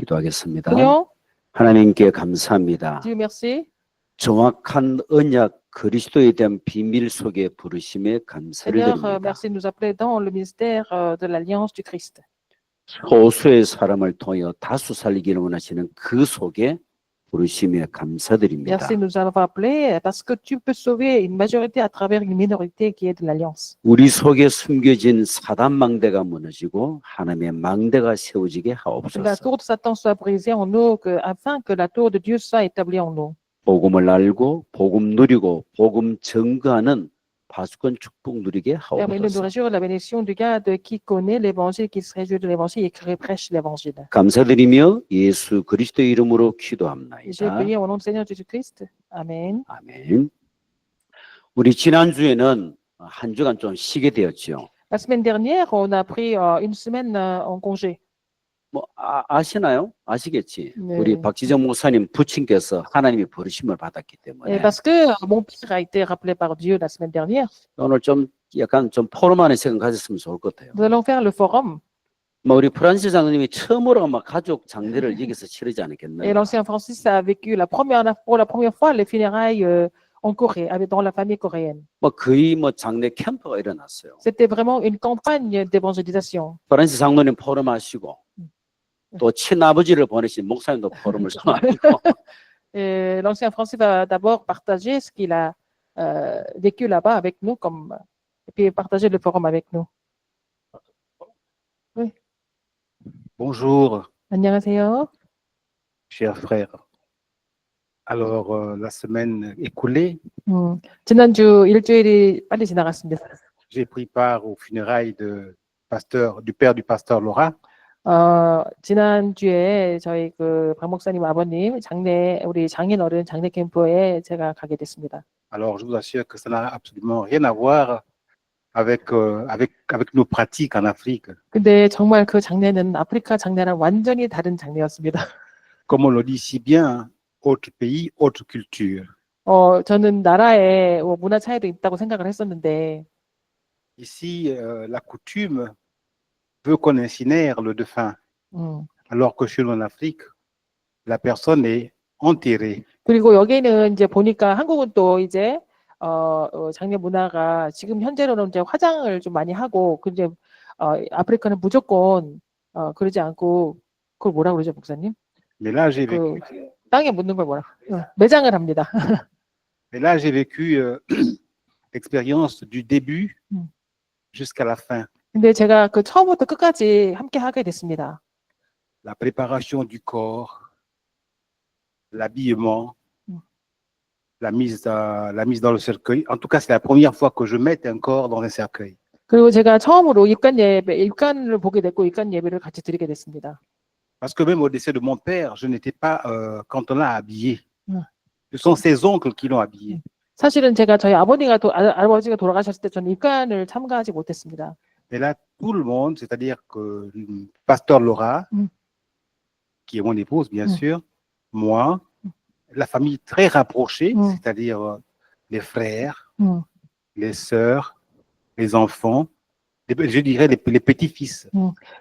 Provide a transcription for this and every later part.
기도하겠습니다. Prions. 하나님께 감사합니다. Dieu merci. 정확한 언약 그리스도에 대한 비밀 속에 부르심에 감사를 Seigneur, 드립니다. merci de nous appeler dans le mystère de l'alliance du Christ. 소수의 사람을 통하여 다수 살리기를 원하시는 그 속에 부르심에 감사드립니다. Merci de nous avoir appelés parce que tu peux sauver une majorité à travers une minorité qui est de l'alliance. 우리 속에 숨겨진 사단 망대가 무너지고 하나님의 망대가 세워지게 Que la 하옵소서. tour de Satan soit brisée en nous, afin que la tour de Dieu soit établie en nous. 복음을 알고 복음 누리고 복음 증거하는 파수꾼 축복 누리게 Permets-nous de 하옵소서. réjouir la bénédiction du gars qui connaît l'évangile, qui se réjouit de l'évangile et qui prêche l'évangile. 감사드리며 예수 그리스도 이름으로 Et j'ai 기도합나이다. prié au nom du Seigneur Jésus-Christ. Amen. 아멘. 우리 지난주에는 한 주간 좀 쉬게 되었죠. La semaine dernière, on a pris une semaine en congé. 뭐 아시나요? 아시겠지. 네. 우리 박지정 목사님 부친께서 하나님의 부르심을 받았기 Et 때문에 parce que mon père a été rappelé par Dieu la semaine dernière, 오늘 좀 약간 좀 포럼하는 시간 가졌으면 좋을 것 같아요. nous allons faire le forum. 뭐 우리 프란시스 장로님이 처음으로 막 가족 장례를 여기서 치르지 Et 않았겠나요? l'ancien Francis a vécu pour la première fois les funérailles en Corée, dans la famille coréenne. 뭐 거의 뭐 장례 캠프가 일어났어요. C'était vraiment une campagne d'évangélisation. 프란시스 장로님 포럼하시고 또 친아버지를 보내신 목사님도 포럼을 하시고 Et l'ancien Francis va d'abord partager ce qu'il a vécu là-bas avec nous, et puis partager le forum avec nous. Bonjour, 안녕하세요. chers frères. Alors, la semaine écoulée, 지난주 일주일이 빨리 지나갔습니다. j'ai pris part aux funérailles du père du pasteur Laura. 지난주에 저희 박 목사님 아버님 우리 장인 어른 장례 캠프에 제가 가게 됐습니다. Alors, je vous assure que ça n'a absolument rien à voir avec nos pratiques en Afrique. 근데 정말 그 장례는 아프리카 장례랑 완전히 다른 장례였습니다. Comme on le dit si bien, autre pays, autre culture. 저는 나라에 문화 차이도 있다고 생각을 했었는데, Ici, la coutume veut qu'on incinère le défunt, alors que chez nous en Afrique, la personne est enterrée. 그리고 여기는 이제 보니까 한국은 또 이제 장례 문화가 지금 현재로는 이제 화장을 좀 많이 하고, 근데 아프리카는 무조건 그러지 않고, 그걸 뭐라 그러죠, 목사님? Mais là, j'ai vécu, 땅에 묻는 걸 뭐라? 매장을 합니다. mais là, j'ai vécu l'expérience du début jusqu'à la fin. 근데 제가 그 처음부터 끝까지 함께 하게 됐습니다. La préparation du corps, l'habillement, la mise dans le cercueil. En tout cas, c'est la première fois que je mette un corps dans un cercueil. 그리고 제가 처음으로 입관을 보게 됐고 입관 예배를 같이 드리게 됐습니다. Parce que même au décès de mon père, je n'étais pas quand on l'a habillé. Ce sont ses oncles qui l'ont habillé. 사실은 제가 저희 아버지가 돌아가셨을 때 저는 입관을 참가하지 못했습니다. Et là, tout le monde, c'est-à-dire que pasteur Laura, qui est mon épouse, bien sûr, moi, la famille très rapprochée, c'est-à-dire les frères, les sœurs, les enfants, je dirais les petits-fils.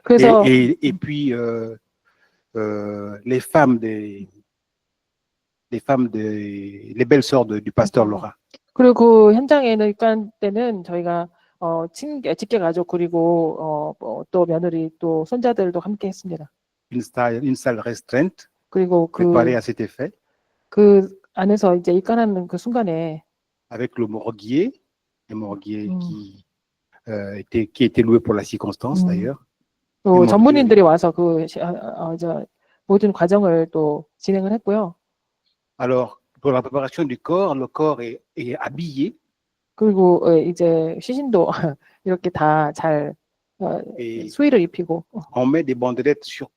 그래서 Et puis les belles sœurs du pasteur Laura. 그리고 그 현장에는 입관 때는 저희가 직계 가족 그리고 또 며느리 또 손자들도 함께 했습니다. Une salle restreinte, 그리고 préparée à cet effet, 그 안에서 이제 입관하는 그 순간에 avec le morguier qui était loué pour la circonstance d'ailleurs. 또 전문인들이 와서 모든 과정을 또 진행을 했고요. Alors, pour la préparation du corps, le corps est habillé. 그리고 이제 시신도 이렇게 다 잘 수의를 입히고. On met des bandelettes sur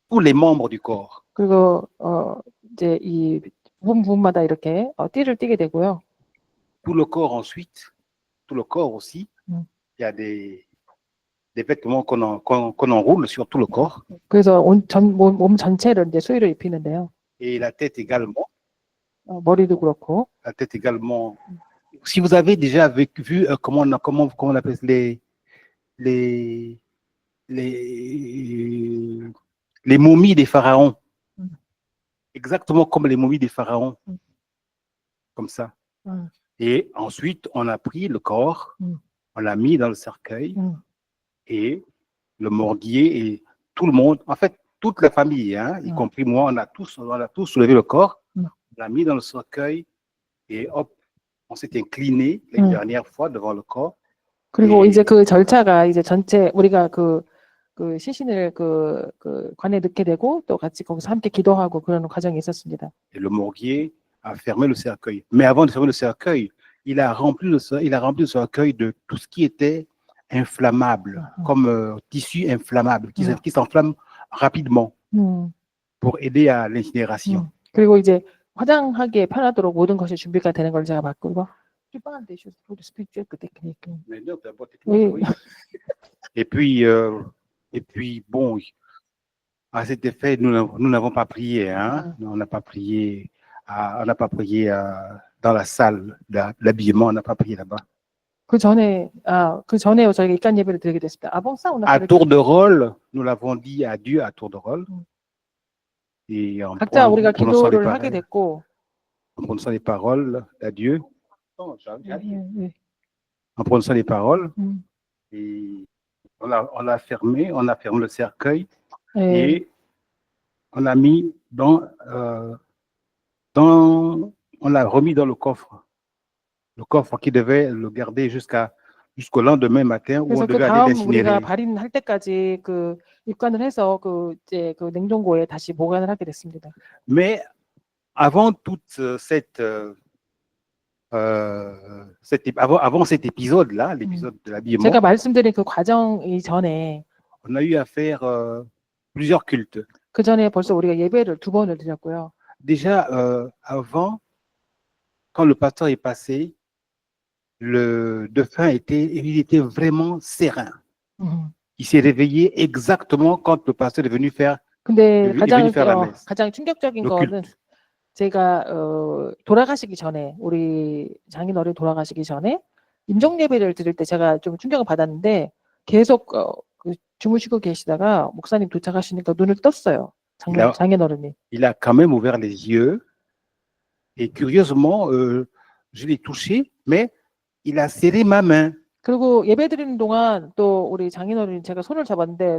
tous les membres du corps. 그리고 이제 이 부분마다 이렇게 띠를 띠게 되고요. Tout le corps ensuite, tout le corps aussi, il y a des vêtements qu'on enroule sur tout le corps. 그래서 몸 전체를 이제 수의를 입히는데요. Et la tête également. 머리도 그렇고. La tête également. Si vous avez déjà vu comment on appelle les momies des pharaons. Mm. Exactement comme les momies des pharaons. Mm. Comme ça. Mm. Et ensuite, on a pris le corps, Mm. on l'a mis dans le cercueil Mm. et le morguier et tout le monde, en fait, toute la famille, hein, y Mm. compris moi, on a tous soulevé le corps, Mm. on l'a mis dans le cercueil et hop, on s'est incliné la Mm. dernière fois devant le corps. 그리고 예. 이제 그 절차가 이제 전체 우리가 그 시신을 그 관에 넣게 되고 또 같이 거기서 함께 기도하고 그런 과정이 있었습니다. Et le morguier a fermé le cercueil. Mais avant de fermer le cercueil, il a rempli le cercueil de tout ce qui était inflammable, comme tissu inflammable, qui s'enflamme rapidement pour aider à l'incinération. 그리고 이제 화장하기에 편하도록 모든 것이 준비가 되는 걸 제가 봤고, Oui. Et puis bon, à cet effet, nous n'avons pas prié, hein. On n'a pas prié, dans la salle d'habillement, on n'a pas prié là-bas. 그 전에 저희가 입간 예배를 드리게 됐습니다. À tour de rôle, nous l'avons dit à Dieu à tour de rôle. Et en 각자 우리가 prononçant les 기도를 하게 paroles, 됐고, en prononçant les paroles à Dieu, 예. en prononçant les paroles, 음. et on a fermé le cercueil 예. et on l'a mis on l'a remis dans le coffre qui devait le garder jusqu'au lendemain matin où 그래서 on 그 devait aller 다음 l'incinérer. 우리가 발인할 때까지 그 입관을 해서 이제 그 냉동고에 다시 보관을 하게 됐습니다. Mais avant toute avant cet épisode-là, l'épisode de l'habillement, 제가 말씀드린 그 과정 이전에 on a eu à faire plusieurs cultes. 그 전에 벌써 우리가 예배를 2번을 드렸고요. Déjà, avant, quand le pasteur est passé, le défunt il était vraiment serein. Il s'est réveillé exactement quand le pasteur est venu faire 근데 venu faire la messe. 가장 충격적인 Le 거는 culte. 제가 돌아가시기 전에 우리 장인어른 돌아가시기 전에 임종 예배를 드릴 때 제가 좀 충격을 받았는데 계속 주무시고 계시다가 목사님 도착하시니까 눈을 떴어요. 장인어른이. Il a quand même ouvert les yeux et curieusement, je l'ai touché, mais il a serré ma main. 그리고 예배 드리는 동안 또 우리 장인어른이 제가 손을 잡았는데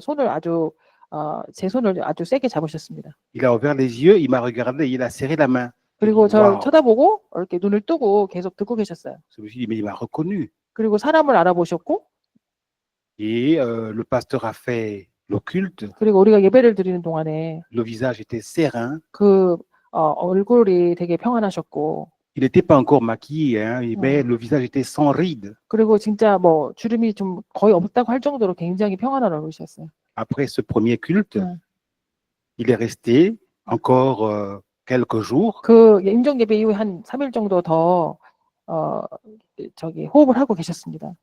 제 손을 아주 세게 잡으셨습니다. Il a ouvert les yeux, il m'a regardé, il a serré la main. 그리고 저를 Wow. 쳐다보고 이렇게 눈을 뜨고 계속 듣고 계셨어요. Je me suis dit, mais il m'a reconnu. 그리고 사람을 알아보셨고 Et le pasteur a fait le culte. 그리고 우리가 예배를 드리는 동안에 Le visage était serein. 얼굴이 되게 평안하셨고 Il n'était pas encore maquillé, hein, mais le visage était sans rides. 그리고 진짜 뭐 주름이 좀 거의 없다고 할 정도로 굉장히 평안한 얼굴이셨어요. Après ce premier culte, il est resté encore quelques jours. 그 임종 예배 이후에 한 3일 정도 더 호흡을 하고 계셨습니다.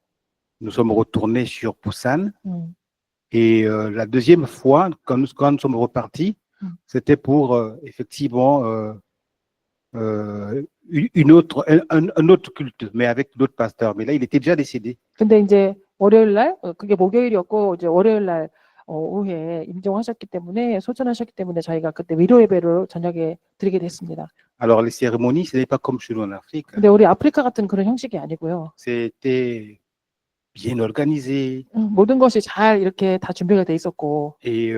Nous sommes retournés sur Busan. Et la deuxième fois, quand nous sommes repartis, c'était pour effectivement un autre culte, mais avec d'autres pasteurs. Mais là, il était déjà décédé. 근데 이제 월요일 날 그게 목요일이었고 이제 월요일 날 오후에 임종하셨기 때문에 소천하셨기 때문에 저희가 그때 위로 예배를 저녁에 드리게 됐습니다. Alors les cérémonies, ce n'est pas comme chez nous en Afrique. 근데 우리 아프리카 같은 그런 형식이 아니고요. C'était bien organisé. 모든 것이 잘 이렇게 다 준비가 돼 있었고. Et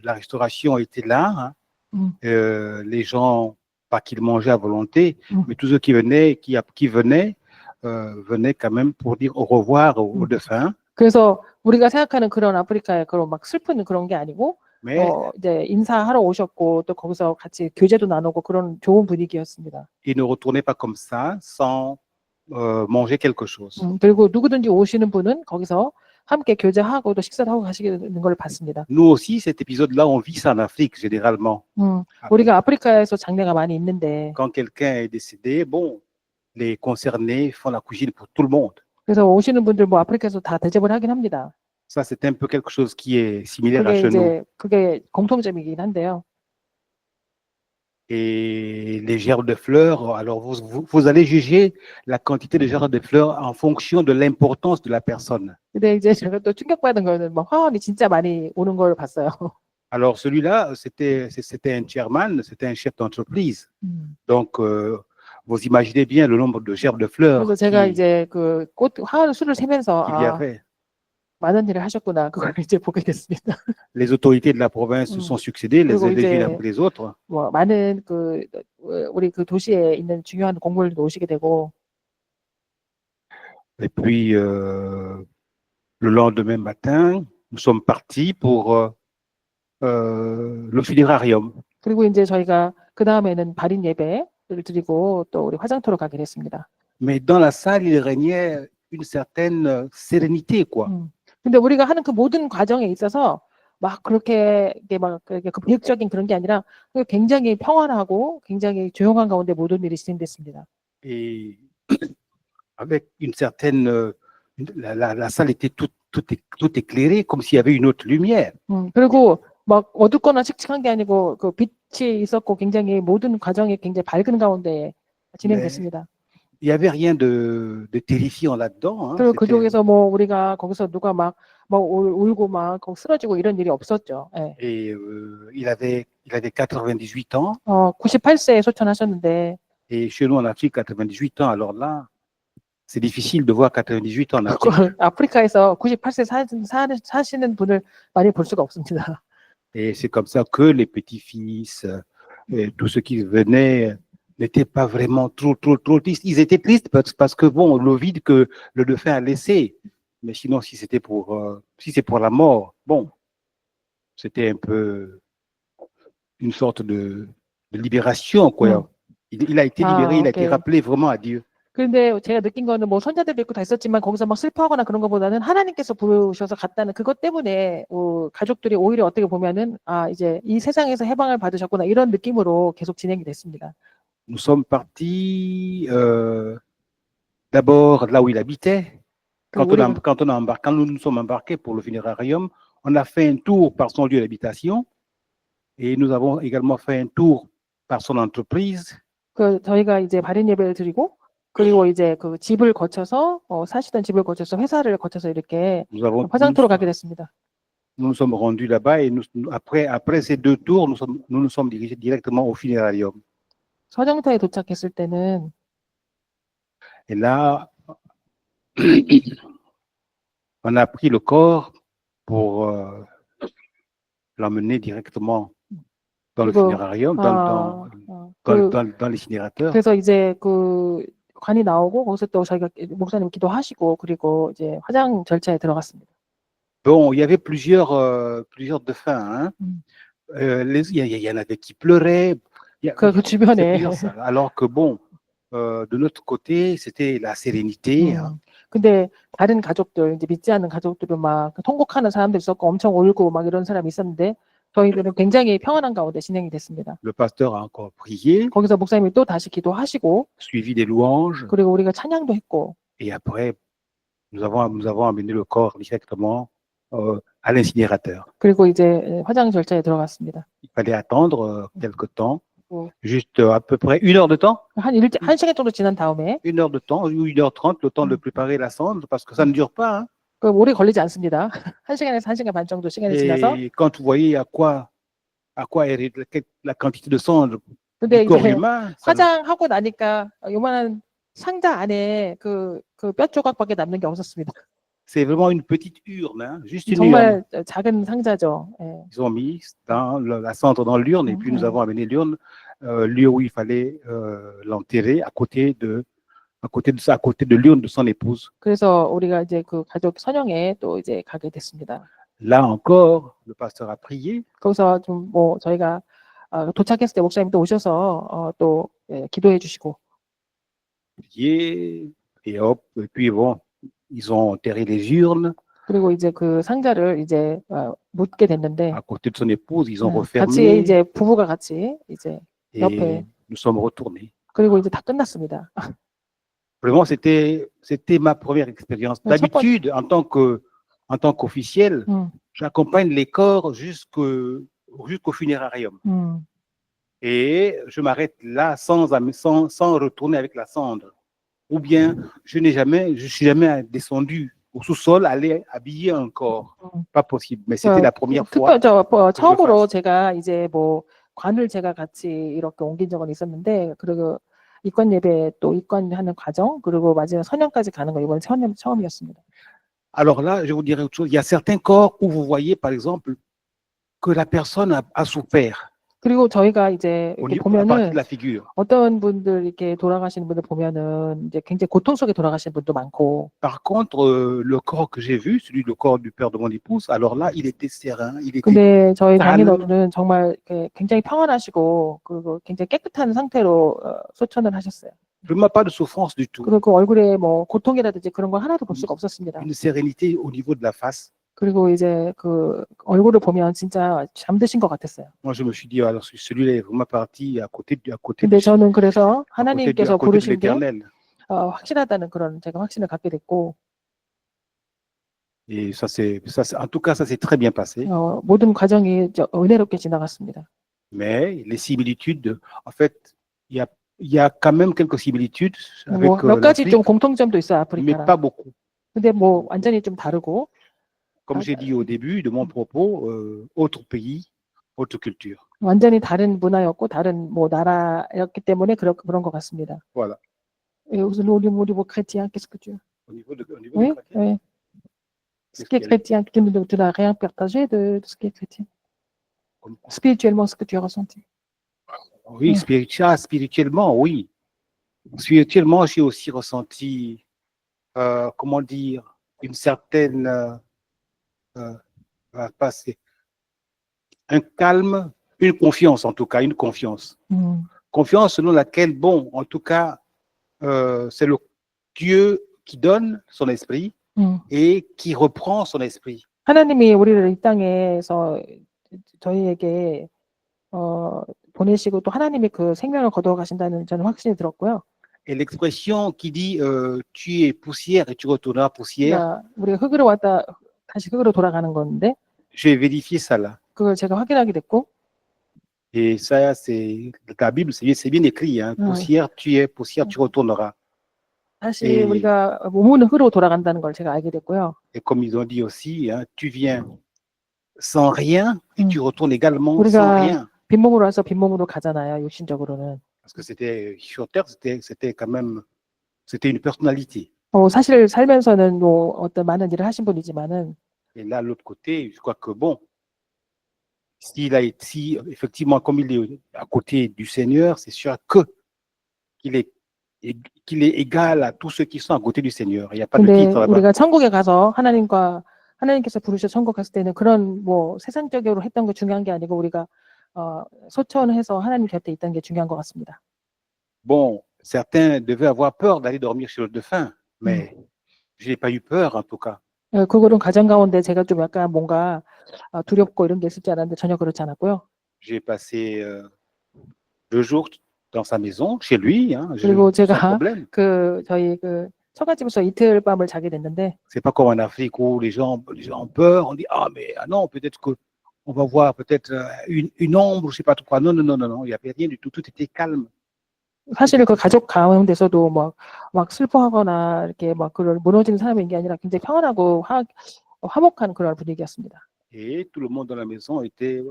la restauration était là. Hein. Les gens, pas qu'ils mangeaient à volonté, mais tous ceux qui venaient, venaient quand même pour dire au revoir aux défunts. 그래서 우리가 생각하는 그런 아프리카의 그런 막 슬픈 그런 게 아니고 이제 인사하러 오셨고 또 거기서 같이 교제도 나누고 그런 좋은 분위기였습니다. Ils ne retournaient pas comme ça sans manger quelque chose. 그리고 누구든지 오시는 분은 거기서 함께 교제하고 또 식사를 하고 가시는 걸 봤습니다. Nous aussi, cet épisode-là, on vit ça en Afrique généralement. 우리가 아프리카에서 장례가 많이 있는데. Quand quelqu'un est décédé, bon, les concernés font la cuisine pour tout le monde. 그래서 오시는 분들 뭐 아프리카에서 다 대접을 하긴 합니다. Ça, c'est un peu quelque chose qui est similaire à chez nous. 그게 공통점이긴 한데요. Et les gerbes de fleurs, alors vous allez juger la quantité de gerbes de fleurs en fonction de l'importance de la personne. 근데 이제 제가 또 충격받은 거는 뭐 화원이 진짜 많이 오는 걸 봤어요. Alors celui-là, c'était un chairman, c'était un chef d'entreprise. Donc, vous imaginez bien le nombre de gerbes de fleurs 그래서 제가 qu'il 이제 그 꽃 수를 세면서 y 아, avait. 많은 일을 하셨구나. 그걸 이제 보게 됐습니다. Les autorités de la province se sont succédées les 그리고 unes 이제 après les autres. 뭐 많은 우리 그 도시에 있는 중요한 공무원들도 오시게 되고 Et puis, le lendemain matin, nous sommes partis pour le funérarium. 그리고 이제 저희가 그 다음에는 발인 예배를 드리고 또 우리 화장터로 가게 됐습니다. Mais dans la salle, il régnait une certaine sérénité, quoi. 근데 우리가 하는 그 모든 과정에 있어서 막 그렇게 이게 막 그 비극적인 그런 게 아니라 굉장히 평안하고 굉장히 조용한 가운데 모든 일이 진행됐습니다. Et avec une certaine, la salle était tout éclairée, comme s'il y avait une autre lumière. 그리고 막 어둡거나 칙칙한 게 아니고 그 빛이 있었고 굉장히 모든 과정이 굉장히 밝은 가운데 진행됐습니다. Il y avait rien de terrifiant là-dedans. Hein. 그리고 C'était- 그쪽에서 뭐 우리가 거기서 누가 막 울고 막 거기 쓰러지고 이런 일이 없었죠. 예. Et il avait 98 ans. 98세에 소천하셨는데 Et chez nous en Afrique, 98 ans, alors là, c'est difficile de voir 98 ans en Afrique. 그걸 아프리카에서 98세 사시는 분을 많이 볼 수가 없습니다. Et c'est comme ça que les petits-fils, et tous ceux qui venaient, n'étaient pas vraiment trop tristes. Ils étaient tristes parce que, bon, le vide que le défunt a laissé. Mais sinon, si c'est pour la mort, bon, c'était un peu une sorte de libération, quoi. Il a été libéré, il a été 오케이. rappelé vraiment à Dieu. 근데 제가 느낀 거는 뭐 손자들도 있고 다 있었지만 거기서 막 슬퍼하거나 그런 것보다는 하나님께서 부르셔서 갔다는 그것 때문에 가족들이 오히려 어떻게 보면은 아 이제 이 세상에서 해방을 받으셨구나 이런 느낌으로 계속 진행이 됐습니다. Nous sommes partis d'abord là où il habitait. Quand nous nous sommes embarqués pour le funérarium, on a fait un tour par son lieu d'habitation et nous avons également fait un tour par son entreprise. 저희가 이제 발인 예배를 드리고 그리고 이제 그 집을 거쳐서 사시던 집을 거쳐서 회사를 거쳐서 이렇게 화장터로 가게 됐습니다. Nous nous sommes rendus là-bas et après ces deux tours, nous nous sommes dirigés directement au funérarium. 화장터에 도착했을 때는 Et là, on a pris le corps pour l'emmener directement dans le funérarium, dans l'incinérateur. 그래서 이제 그 관이 나오고 거기서 또 저희가 목사님 기도하시고 그리고 이제 화장 절차에 들어갔습니다. Bon, il y avait plusieurs défunts. Hein. Il y en avait qui pleuraient. 그 주변에. Alors que bon, de notre côté, c'était la sérénité. 근데 다른 가족들, 이제 믿지 않는 가족들은 막 통곡하는 사람들 있었고 엄청 울고 막 이런 사람이 있었는데 저희들은 굉장히 평안한 가운데 진행이 됐습니다. Le pasteur a encore prié. 거기서 목사님이 또 다시 기도하시고, suivi des louanges. 그리고 우리가 찬양도 했고. Et après, nous avons amené le corps directement à l'incinérateur. 그리고 이제 화장 절차에 들어갔습니다. Il fallait attendre quelque temps. Juste à peu près 1 heure de temps. 한 시간 정도 지난 다음에 1 heure de temps ou 1h30, le temps de préparer la cendre, parce que ça ne dure pas. Hein. 오래 걸리지 않습니다. 1시간에서 1시간 반 정도 시간이 지나서. Et quand vous voyez à quoi est la quantité de cendre 근데 du corps humain, 화장하고 나니까 요만한 상자 안에 그 뼈 조각밖에 남는 게 없었습니다. c'est vraiment une petite urne, hein, juste une 정말 urne. 작은 상자죠. 예. Ils ont mis la cendre dans l'urne et puis nous avons amené l'urne, lieu où il fallait l'enterrer à côté de l'urne de son épouse. 그래서 우리가 이제 그 가족 선영에 또 이제 가게 됐습니다. Là encore, le pasteur a prié. 거기서 좀 뭐 저희가 도착했을 때 목사님 또 오셔서 또 기도해 주시고. Prié et hop, et puis bon, ils ont enterré les urnes. 그리고 이제 그 상자를 이제 묻게 됐는데. À côté de son épouse, ils ont refermé. 같이 이제 부부가 같이 이제 옆에. Nous sommes retournés. 그리고 이제 다 끝났습니다. Vraiment, c'était ma première expérience. D'habitude, en tant qu'officiel, j'accompagne les corps jusqu'au funérarium. Et je m'arrête là sans retourner avec la cendre. Ou bien, je suis jamais descendu au sous-sol, aller habiller un corps. 음. Pas possible. Mais c'était la première fois. 특별 que je 처음으로 fasse. 제가 이제 뭐 관을 제가 같이 이렇게 옮긴 적은 있었는데 그리고 입관 예배 또 입관하는 과정 그리고 마지막 선양까지 가는 거 이번에 처음이었습니다. Alors là, je vous dirais autre chose. Il y a certains corps où vous voyez, par exemple, que la personne a souffert 그리고 저희가 이제 au 이렇게 niveau, à partir 보면은 de la figure. 어떤 분들 이렇게 돌아가시는 분들 보면은 이제 굉장히 고통 속에 돌아가시는 분도 많고 Par contre, le corps que j'ai vu, le corps du père de mon épouse, alors là, il était serein, il était 근데 저희 calme. 장인어른은 정말 이렇게 굉장히 평안하시고 그리고 굉장히 깨끗한 상태로 소천을 하셨어요. vraiment pas de souffrance du tout. 그리고 얼굴에 뭐 고통이라든지 그런 걸 하나도 볼 수가 없었습니다. Une sérénité au niveau de la face. 그리고 이제 그 얼굴을 보면 진짜 잠드신 것 같았어요. Moi, je me suis dit, alors celui-là est vraiment parti à côté 근데 저는 그래서 à 하나님께서 côté de 부르신 게 l'éternel. 확실하다는 그런 제가 확신을 갖게 됐고 Et en tout cas, ça s'est très bien passé. 모든 과정이 은혜롭게 지나갔습니다. Mais les similitudes, en fait, il y a quand même quelques similitudes avec 몇 가지 l'Afrique, 좀 공통점도 있어요, mais 아프리카랑. pas beaucoup. 근데 뭐 완전히 좀 다르고 Comme j'ai dit au début de mon propos, autre pays, autre culture. 완전히 다른 문화였고 다른 뭐 나라였기 때문에 그런 것 같습니다. Voilà. Et au niveau chrétien, qu'est-ce que tu as? Au niveau des Oui, chrétiens. oui. Ce qui est chrétien, tu n'as rien partagé de ce qui est chrétien. Comme- Spirituellement, ce que tu as ressenti. Oui, spirituellement, oui. Spirituellement, j'ai aussi ressenti, comment dire, une certaine passer. Un calme, une confiance en tout cas, une confiance. Confiance selon laquelle, bon, en tout cas, c'est le Dieu qui donne son esprit et qui reprend son esprit. 하나님이 우리를 이 땅에서 저희에게 보내시고 또 하나님이 그 생명을 거두어 가신다는 저는 확신이 들었고요. Et l'expression qui dit tu es poussière et tu retourneras poussière, 그러니까 우리가 흙으로 왔다 다시 흙으로 돌아가는 건데 j'ai vérifié ça là. 그걸 제가 확인하게 됐고 Et ça, c'est la Bible, c'est bien écrit. Hein. Poussière, tu es poussière, tu retourneras. 다시 우리가 몸은 흙으로 돌아간다는 걸 제가 알게 됐고요. Et comme ils ont dit aussi, hein, tu viens sans rien et tu retournes également sans 우리가 rien. 빈몸으로 와서 빈몸으로 가잖아요. 육신적으로는. Parce que c'était sur terre, c'était quand même, c'était une personnalité. 사실 살면서는 뭐 어떤 많은 일을 하신 분이지만은. Et là, de l'autre côté, je crois que bon, si effectivement, comme il est à côté du Seigneur, c'est sûr que qu'il est égal à tous ceux qui sont à côté du Seigneur. Il n'y a pas de 근데 titre là-bas. 우리가 천국에 가서 하나님께서 부르셔 천국 갔을 때는 그런 뭐 세상적으로 했던 거 중요한 게 아니고 우리가 소천해서 하나님 곁에 있다는 게 중요한 것 같습니다. Bon, certains devaient avoir peur d'aller dormir sur le dauphin, mais je n'ai pas eu peur en tout cas. 그거는 가정 가운데 제가 좀 약간 뭔가 두렵고 이런 게 있을 줄 알았는데 전혀 그렇지 않았고요. J'ai passé 2 jours dans sa maison, chez lui, hein, 그리고 sans 제가 problème. 저희 처갓집에서 이틀 밤을 자게 됐는데. C'est pas comme en Afrique où les gens ont peur, on dit mais non, peut-être que on va voir peut-être une ombre, je sais pas trop quoi. Non, il n'y avait rien du tout, tout était calme. 사실 그 가족 가운데서도 막 슬퍼하거나 이렇게 막 그런 무너지는 사람인 게 아니라 굉장히 평안하고 화목한 그런 분위기였습니다. Et tout le monde dans la maison était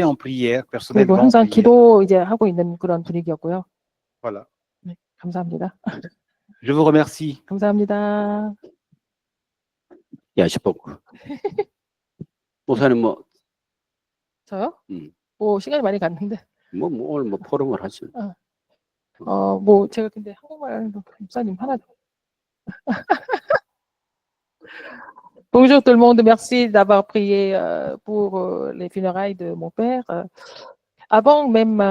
en prière, 그리고 personnellement. 항상 기도 이제 하고 있는 그런 분위기였고요. Voilà. 네, 감사합니다. Je vous remercie. 감사합니다. 야시복. 목사님 저요? 뭐 시간이 많이 갔는데. 오늘 포럼을 하죠. 뭐 제가 근데 한국말 목사님 하나. Bonjour tout le monde, merci d'avoir prié pour les funérailles de mon père. Avant même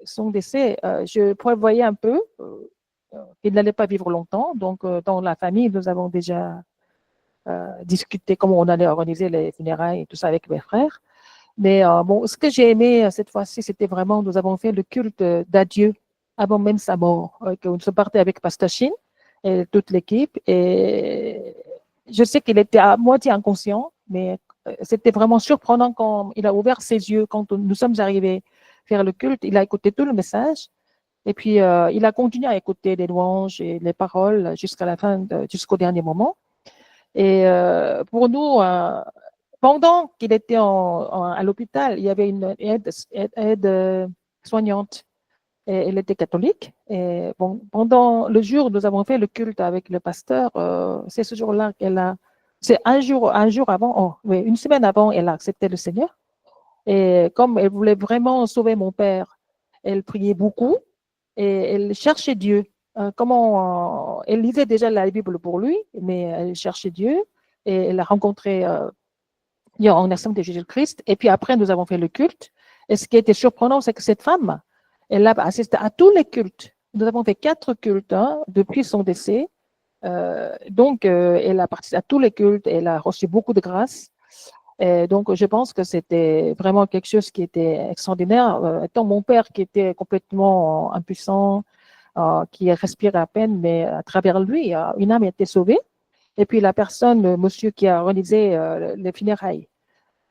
son décès, je prévoyais un peu qu'il n'allait pas vivre longtemps. Donc, dans la famille, nous avons déjà discuté comment on allait organiser les funérailles et tout ça avec mes frères. Mais bon, ce que j'ai aimé cette fois-ci, c'était vraiment, nous avons fait le culte d'adieu avant même sa mort. On se partait avec Pasteur Shin et toute l'équipe. Et je sais qu'il était à moitié inconscient, mais c'était vraiment surprenant quand il a ouvert ses yeux, quand nous sommes arrivés faire le culte. Il a écouté tout le message Et puis, il a continué à écouter les louanges et les paroles jusqu'à la fin, jusqu'au dernier moment. Et pour nous, pendant qu'il était à l'hôpital, il y avait une aide soignante. Et elle était catholique. Et bon, pendant le jour où nous avons fait le culte avec le pasteur, c'est ce jour-là c'est un jour avant, oui, une semaine avant, elle a accepté le Seigneur. Et comme elle voulait vraiment sauver mon père, elle priait beaucoup et elle cherchait Dieu. Elle lisait déjà la Bible pour lui, mais elle cherchait Dieu et elle a rencontré en ensemble de Jésus-Christ. Et puis après, nous avons fait le culte. Et ce qui était surprenant, c'est que cette femme, elle a assisté à tous les cultes. Nous avons fait 4 cultes depuis son décès. Donc, elle a participé à tous les cultes. Elle a reçu beaucoup de grâce. Et donc, je pense que c'était vraiment quelque chose qui était extraordinaire. Étant mon père qui était complètement impuissant, qui respirait à peine, mais à travers lui, une âme a été sauvée. Et puis la personne, le monsieur qui a réalisé les funérailles,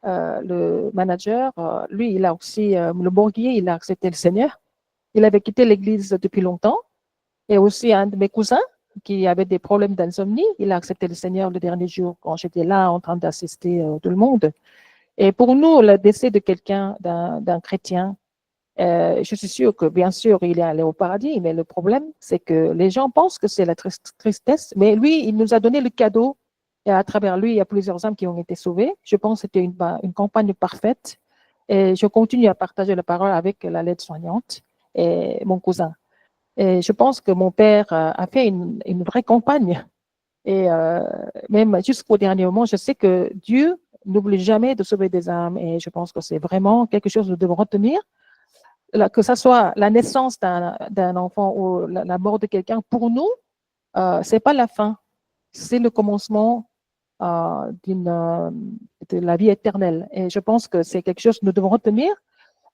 le manager, lui, il a aussi, le morguier, il a accepté le Seigneur. Il avait quitté l'église depuis longtemps. Et aussi un de mes cousins qui avait des problèmes d'insomnie, il a accepté le Seigneur le dernier jour quand j'étais là en train d'assister tout le monde. Et pour nous, le décès de quelqu'un, d'un chrétien, je suis sûre que bien sûr, il est allé au paradis, mais le problème, c'est que les gens pensent que c'est la tristesse, mais lui, il nous a donné le cadeau. Et à travers lui, il y a plusieurs âmes qui ont été sauvées. Je pense que c'était une campagne parfaite. Et je continue à partager la parole avec la lettre soignante et mon cousin. Et je pense que mon père a fait une vraie campagne. Et même jusqu'au dernier moment, je sais que Dieu n'oublie jamais de sauver des âmes. Et je pense que c'est vraiment quelque chose que nous devons retenir. Que ce soit la naissance d'un enfant ou la mort de quelqu'un, pour nous, c'est pas la fin, c'est le commencement de la vie éternelle. Et je pense que c'est quelque chose que nous devons retenir.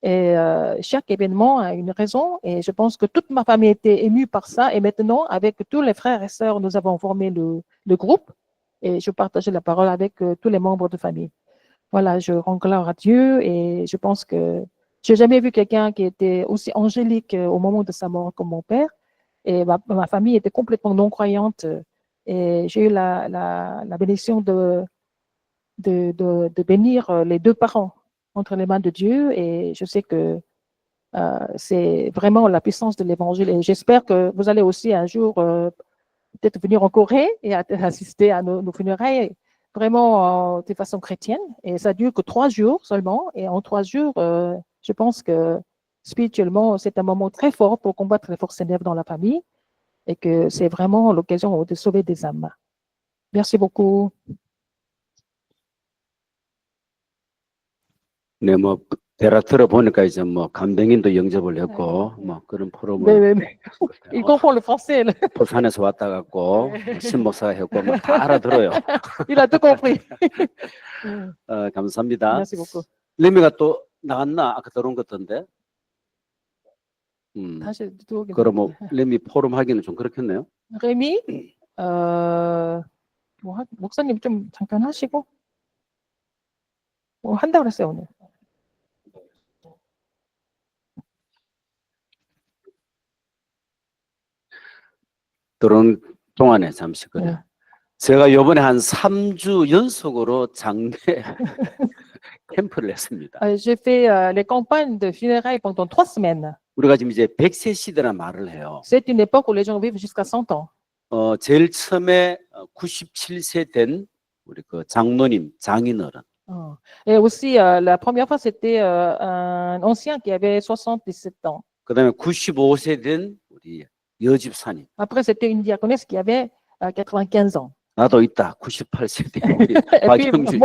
Et chaque événement a une raison. Et je pense que toute ma famille était émue par ça. Et maintenant, avec tous les frères et sœurs, nous avons formé le groupe. Et je partageais la parole avec tous les membres de famille. Voilà, je rends gloire à Dieu et je pense que j'ai jamais vu quelqu'un qui était aussi angélique au moment de sa mort comme mon père. Et ma famille était complètement non-croyante. Et j'ai eu la bénédiction de bénir les 2 parents entre les mains de Dieu. Et je sais que c'est vraiment la puissance de l'évangile. Et j'espère que vous allez aussi un jour peut-être venir en Corée et assister à nos funérailles vraiment de façon chrétienne. Et ça dure que 3 jours seulement. Et en 3 jours, je pense que spirituellement, c'est un moment très fort pour combattre les forces ténèbres dans la famille et que c'est vraiment l'occasion de sauver des âmes. Merci beaucoup. 네, 뭐 대라 들어보니까 이제 뭐 감독인도 영접을 했고 뭐 그런 프로그램 네. Il comprend le français. 부산에서 왔다 갔고 신목사가 했고 뭐 다 알아들어요. Il a tout compris. 감사합니다. Merci beaucoup. 레미가 또 나갔나? 아까 들어온 것 같던데. 다시 들어오겠네요. 그럼 뭐 레미 포럼 하기는 좀 그렇겠네요. 레미, 목사님 좀 잠깐 하시고 한다고 그랬어요 오늘. 들어온 동안에 잠시 그래. 네. 제가 이번에 한 3주 연속으로 장례 캠프를 했습니다. J'ai fait les campagnes de funérailles pendant 3 semaines. 우리가 지금 이제 100세 시대란 말을 해요. C'est une époque où les gens vivent jusqu'à 100 ans. 제일 처음에 97세 된 우리 그 장로님, 장인어른. Et aussi, la première fois, c'était un ancien qui avait 77 ans. 그다음에 95세 된 우리 여집사님. Après, c'était une diaconesse qui avait 95 ans. 나도 있다. 98세 된 우리 Et puis, 박형주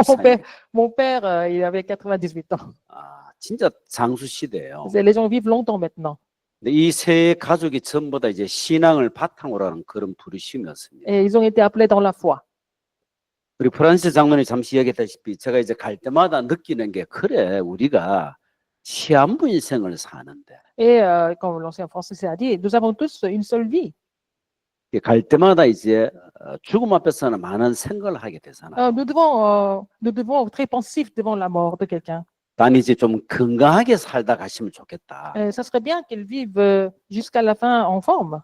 mon père, il avait 98 ans. 아, 진짜 장수 시대예요. Les gens vivent longtemps maintenant. 근데 이 세 가족이 전부 다 이제 신앙을 바탕으로 하는 그런 부르심이었습니다. Et ils ont été appelés dans la foi. 우리 프란스 장로님 잠시 이야기했다시피 제가 이제 갈 때마다 느끼는 게 그래 우리가 시한부 인생을 사는데. Et comme l'ancien français a dit, nous avons tous une seule vie. 갈 때마다 이제 죽음 앞에서는 많은 생각을 하게 되잖아요. Nous devons être très pensifs devant la mort de quelqu'un. 난 이제 좀 건강하게 살다 가시면 좋겠다. Ça serait bien qu'ils vivent jusqu'à la fin en forme.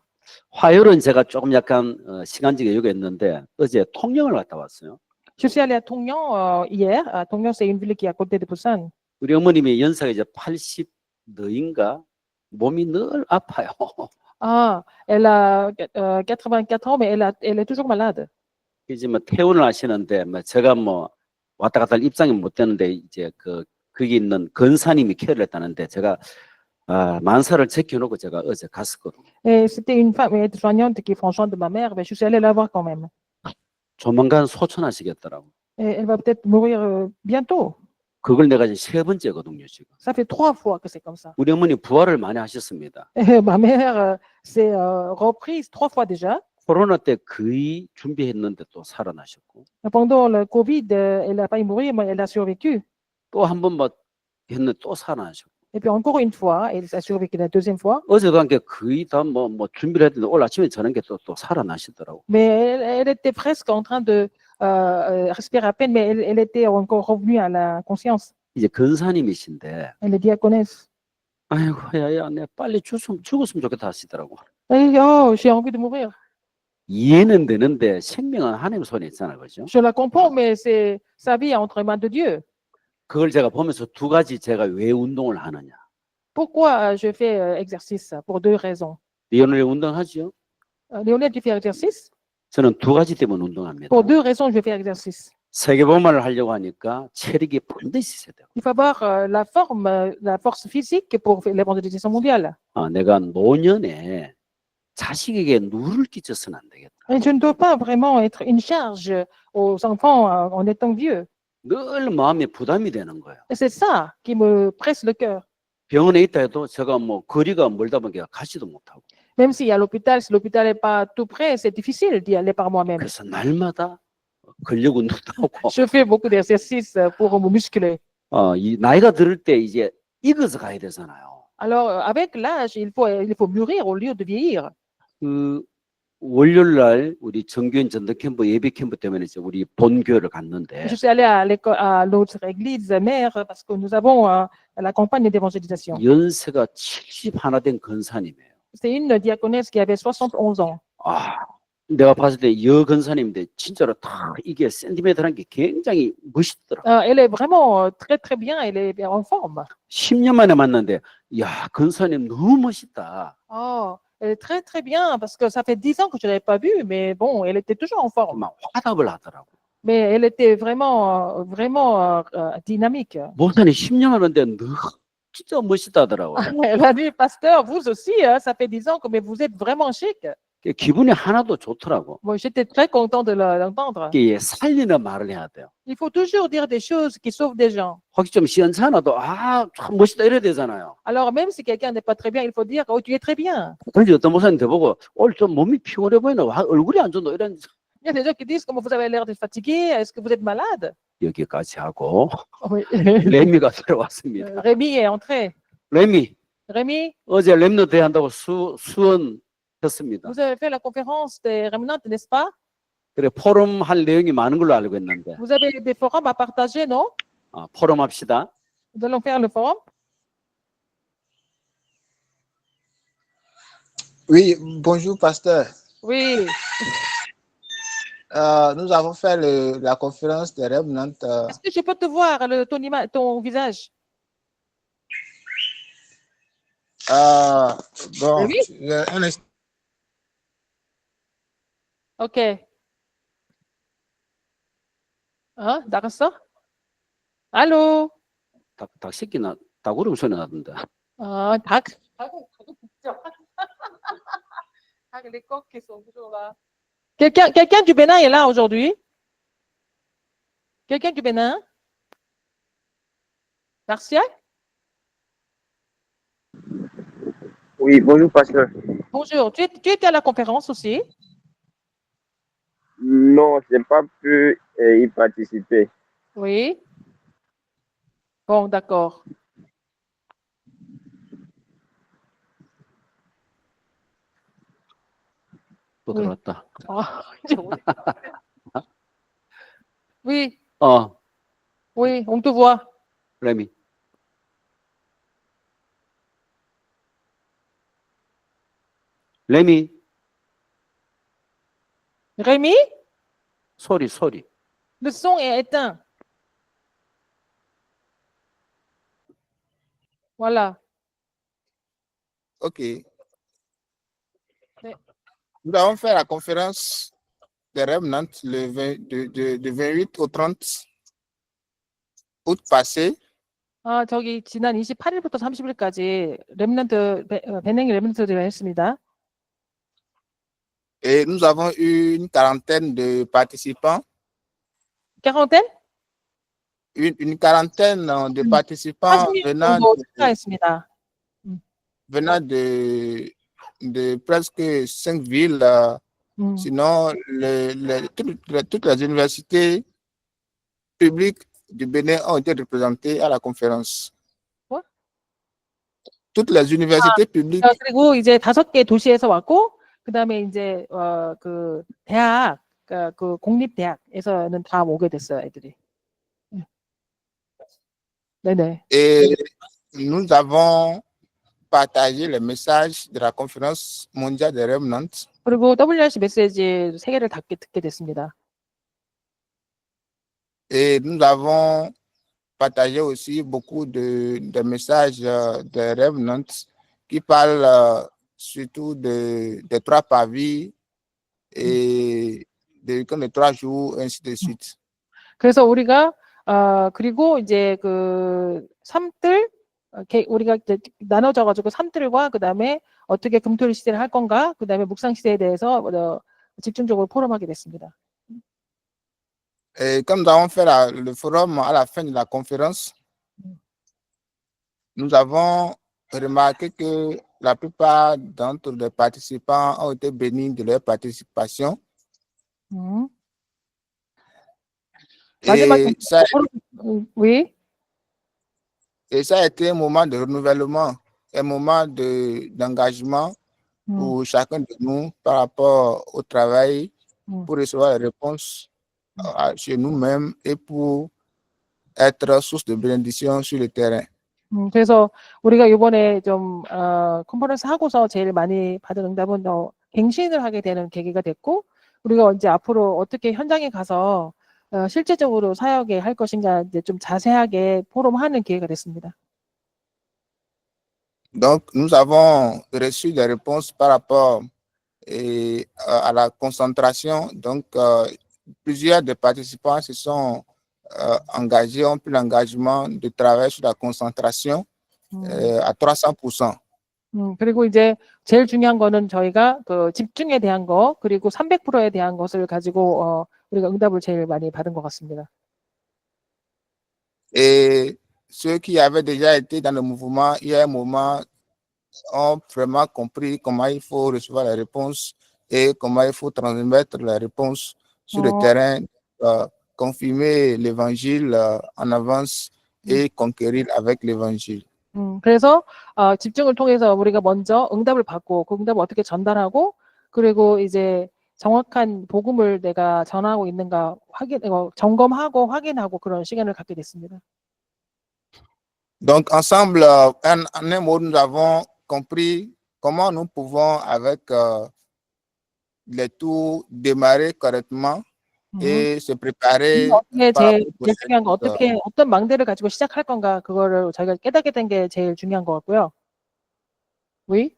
화요일은 제가 조금 약간 시간적 여유가 있는데 어제 통영을 갔다 왔어요. Je suis allée à Tongnan hier. Tongnan, c'est une ville qui est à côté de Busan. 우리 어머님이 연세가 이제 80 너인가 몸이 늘 아파요. Ah, elle a 84 ans, mais elle est toujours malade. 이제 뭐 퇴원을 하시는데 뭐 제가 뭐 왔다 갔다 할 입장이 못 되는데 이제 거기 있는 근사님이 케어를 했다는데 제가 만사를 제껴놓고 제가 어제 갔었거든요. Et c'était une femme aide-soignante qui prend soin de ma mère, mais je suis allée la voir quand même. 조만간 소천하시겠더라고. Et elle va peut-être mourir bientôt. 그걸 내가 이제 3번째거든요 지금. Ça fait 3 fois que c'est comme ça. 우리 어머니 부활을 많이 하셨습니다. Et ma mère s'est reprise 3 fois déjà. 코로나 때 거의 준비했는데 또 살아나셨고 Pendant le Covid, elle n'a pas eu mourir, mais elle a survécu. 또 한 번 했는데 또 살아나셨고 Et puis encore une fois, elle a survécu la deuxième fois. 어제도 한 게 거의 다 뭐 준비를 했는데 오늘 아침에 저녁에 또 살아나시더라고. Mais elle était presque en train de respirer à peine, mais elle était encore revenue à la conscience. 이제 근사님이신데 Elle est diaconesse. 아이고 야야 내 빨리 죽었으면 좋겠다 하시더라고. Et, oh, j'ai envie de mourir. 이해는 되는데 생명은 하나님 손에 있잖아, 그죠? Je la comprends, mais c'est sa vie est entre les mains de Dieu. 그걸 제가 보면서 두 가지 제가 왜 운동을 하느냐. Pourquoi je fais exercice? Pour 2 raisons. 리오넬 운동하죠? Léonel, tu fais exercice? 저는 두 가지 때문에 운동합니다. Pour 2 raisons, je vais faire exercice. 세계복음화를 하려고 하니까 체력이 반드시 있어야 돼요. Il faut avoir la forme, la force physique pour l'évangélisation mondiale. 내가 노년에 자식에게 누를 끼쳐서는 안 되겠다. Et je ne dois pas vraiment être une charge aux enfants en étant vieux. 늘 마음에 부담이 되는 거예요. Et c'est ça qui me presse le cœur. 병원에 있다 해도 제가 뭐 거리가 멀다 보니까 가지도 못하고. Même si à l'hôpital, si l'hôpital n'est pas tout près, c'est difficile d'y aller par moi-même. 그래서 날마다 근력 운동도 하고 Je fais beaucoup d'exercices pour me muscler. 이 나이가 들을 때 이제 익어서 가야 되잖아요. Alors, avec l'âge, il faut mûrir au lieu de vieillir. 그 월요일 날 우리 정교인 전도 캠프 예배 캠프 때문에 이제 우리 본교를 갔는데 Je suis allée à l'école, à l'autre église mère parce que nous avons la campagne d'évangélisation. 연세가 71 된 건사님이에요. C'est une diaconesse qui avait 71 ans. 내가 봤을 때 여건사님인데 진짜로 다 이게 센티미터라는 게 굉장히 멋있더라. Elle est vraiment très très bien, elle est en forme. 10년 만에 만났는데 야 건사님 너무 멋있다. Oh, elle est très très bien parce que ça fait 10 ans que je ne l'avais pas vue, mais bon, elle était toujours en forme. 막 화답을 하더라고. Mais elle était vraiment dynamique. 목사님 10년 하는데 너 진짜 멋있다더라고. Elle a dit, pasteur, vous aussi, hein, ça fait 10 ans que mais vous êtes vraiment chic. 기분이 하나도 좋더라고. Moi, j'étais très content de l'entendre. 이게 살리는 말을 해야 돼요. Il faut toujours dire des choses qui sauvent des gens. 혹시 좀 시원찮아도 참 멋있다 이래야 되잖아요. Alors, même si quelqu'un n'est pas très bien, il faut dire, oh, tu es très bien. 그런지 어떤 목사님 대보고 오늘 좀 몸이 피곤해 보이나 얼굴이 안 좋나 이런 Il y a des gens qui disent, comment vous avez l'air de fatigué, est-ce que vous êtes malade? 여기까지 하고 Oui. 레미가 들어왔습니다. Rémi est entré. 레미 Rémi, 어제 렘너대 한다고 수원했습니다. vous avez fait la conférence des Remnants, n'est-ce pas? 그래 포럼 할 내용이 많은 걸로 알고 있는데 Vous avez des forums à partager, non? 포럼 합시다. Nous allons faire le forum. Oui, bonjour pasteur. Oui. Nous avons fait la conférence des Remnants. Est-ce que je peux te voir ton visage? Bon, Oui. un instant. OK. 나갔어? Allô? 닭 새끼나 닭우름 소리 나던데. 닭. Les coqs qui sont toujours là. Quelqu'un du Bénin est là aujourd'hui? Quelqu'un du Bénin? Martial? Oui, bonjour, pasteur. Bonjour. Tu étais à la conférence aussi? Non, je n'ai pas pu y participer. Oui. Bon, d'accord. 또 왜? 들어왔다. Oui, 어, oui, on te voit. 레미. 레미, Rémi, 소리, 소리. le son est éteint. Voilà. OK. Oui. Nous avons fait la conférence des Remnants de 28 au 30 août passé. 저기 지난 28일부터 30일까지 베냉 렘넌트를 했습니다. Et nous avons eu une quarantaine de participants. quarantaine? Une quarantaine de participants 40명 venant 정도 참가했습니다. de presque 5 villes. Sinon, toutes les universités publiques du Bénin ont été représentées à la conférence. Quoi? Toutes les universités publiques. 그리고 이제 5개 도시에서 왔고, 그 다음에 이제 그 대학, 그 공립대학에서는 다 오게 됐어요, 애들이. 네네. Et nous avons partagé les messages de la conférence mondiale des Remnants. 그리고 WRC 메시지 3개를 듣게 됐습니다. Et nous avons partagé aussi beaucoup de messages des Remnants qui parlent surtout des 3 pavis et des 3 jours, ainsi de suite. 그래서 우리가 그리고 이제 그 삼들 우리가 이제 나눠져 가지고 삼들과 그다음에 어떻게 금토일 시대를 할 건가, 그다음에 묵상 시대에 대해서 집중적으로 포럼하게 됐습니다. Et comme nous avons fait le forum à la fin de la conférence, nous avons remarqué que la plupart d'entre les participants ont été bénis de leur participation. 마지막에 oui. Et ça a été un moment de renouvellement, un moment d'engagement pour chacun de nous par rapport au travail, pour recevoir les réponses chez nous-mêmes et pour être source de bénédiction sur le terrain. 그래서 우리가 이번에 좀 컨퍼런스 하고서 제일 많이 받은 응답은 갱신을 하게 되는 계기가 됐고, 우리가 이제 앞으로 어떻게 현장에 가서 실제적으로 사역에 할 것인가 이제 좀 자세하게 포럼하는 기회가 됐습니다. Donc, nous avons reçu des réponses par rapport à la concentration. Donc, plusieurs des participants se sont engagés, ont pris l'engagement de travailler sur la concentration à 300%. 그리고 이제 제일 중요한 거는 저희가 그 집중에 대한 거, 그리고 300%에 대한 것을 가지고 우리가 응답을 제일 많이 받은 것 같습니다. Et ceux qui avaient déjà été dans le mouvement, il y a un moment, ont vraiment compris comment il faut recevoir les réponses et comment il faut transmettre les réponses sur le terrain, confirmer l'évangile en avance et conquérir avec l'évangile. 그래서 집중을 통해서 우리가 먼저 응답을 받고 그 응답을 어떻게 전달하고, 그리고 이제 정확한 복음을 내가 전하고 있는가 점검하고 확인하고 그런 시간을 갖게 됐습니다. Donc, ensemble, en un mot, nous avons compris comment nous pouvons, avec les tours, démarrer correctement et se préparer. 제일 중요한 거 어떤 망대를 가지고 시작할 건가, 그거를 저희가 깨닫게 된 게 제일 중요한 것 같고요. Oui.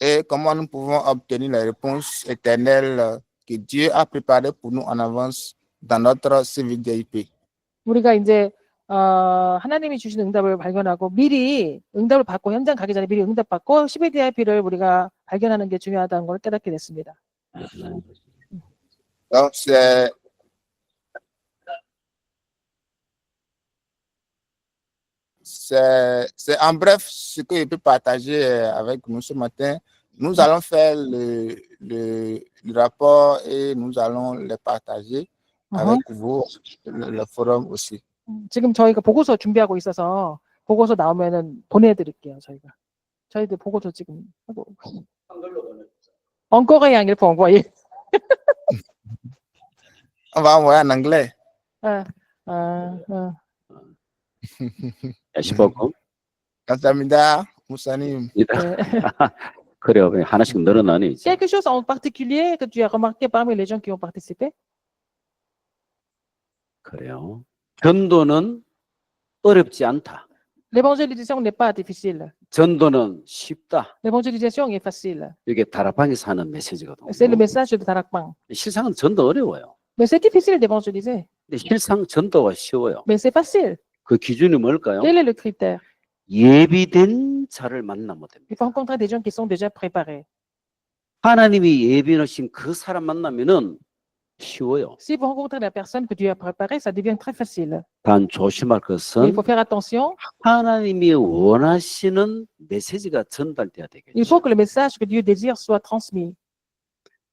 Et comment nous pouvons obtenir les réponses éternelles que Dieu a préparées pour nous en avance dans notre CVDIP. 우리가 이제 하나님이 주신 응답을 발견하고 미리 응답을 받고 현장 가기 전에 미리 응답 받고 CVDIP를 우리가 발견하는 게 중요하다는 걸 깨닫게 됐습니다. Donc, c'est en bref ce que je peux partager avec nous ce matin. Nous allons faire le rapport et nous allons le partager avec vous, le forum aussi. 지금 저희가 보고서 준비하고 있어서 보고서 나오면은 보내드릴게요. 저희들 보고서 지금 하고. Encore et anglais pour envoyer. On va envoyer en anglais. Merci beaucoup. Kamsahamnida, Musanim. 그래요. 하나씩 늘어나네 이제. Quelque chose en particulier que tu as remarqué parmi les gens qui ont participé? 그래요. 전도는 어렵지 않다. L'évangélisation n'est pas difficile. 전도는 쉽다. L'évangélisation est facile. 이게 다락방에서 하는 메시지거든요. C'est le message de Tarakpang. 실상은 전도 어려워요. Mais c'est difficile d'évangéliser. 근데 실상 전도가 쉬워요. Mais c'est facile. 그 기준이 뭘까요? Quel est le critère? 예비된 자를 만나면 됩니다. Il faut rencontrer des gens qui sont déjà préparés. 하나님이 예비하신 그 사람 만나면은 쉬워요. Si vous rencontrez la personne que Dieu a préparée, ça devient très facile. 단 조심할 Et il 것은 faut faire attention. 하나님이 원하시는 메시지가 전달돼야 Il faut 되겠죠. que le message que Dieu désire soit transmis.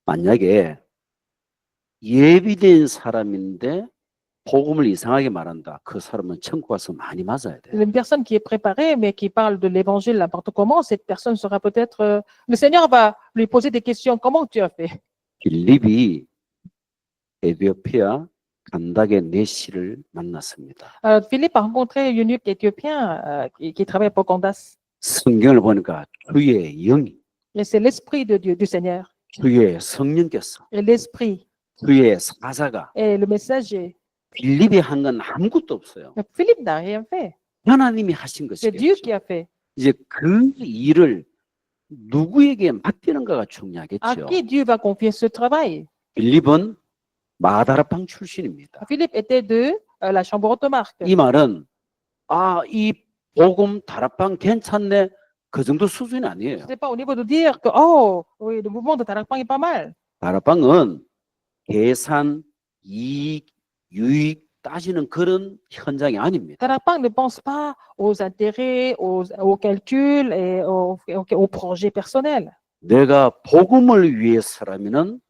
만약에 예비된 사람인데 복음을 이상하게 말한다. 그 사람은 천국 가서 많이 맞아야 돼요. Une personne qui est préparée, mais qui parle de l'évangile n'importe comment, cette personne sera peut-être... le Seigneur va lui poser des questions. Comment tu as fait? 빌립이 에티오피아 간닥의 내시를 만났습니다. Philippe a rencontré un eunuque éthiopien qui travaille pour Candace. 성경을 보니까 주의 영이, Et c'est l'esprit de Dieu, du Seigneur. 주의 성령께서, Et l'esprit. 주의 사자가 Et le messager. 빌립이 한 건 아무것도 없어요. Mais Philippe n'a rien fait. 하나님이 하신 C'est Dieu qui 것이겠죠. a fait. 이제 그 일을 누구에게 맡기는가가 À 중요하겠죠. qui Dieu va confier ce travail? 빌립은 마다라방 출신입니다. Philippe était de la chambre automarque. 이 말은 이 복음 다락방 괜찮네 그 정도 수준이 아니에요. Ce n'est pas au niveau de dire que, oh, oui, le mouvement de Tarakpang est pas mal. 다락방은 계산, 이익, 유익 따지는 그런 현장이 아닙니다. Tarakpang ne pense pas aux intérêts, aux calculs et aux projets personnels. 내가 복음을 위해서라면은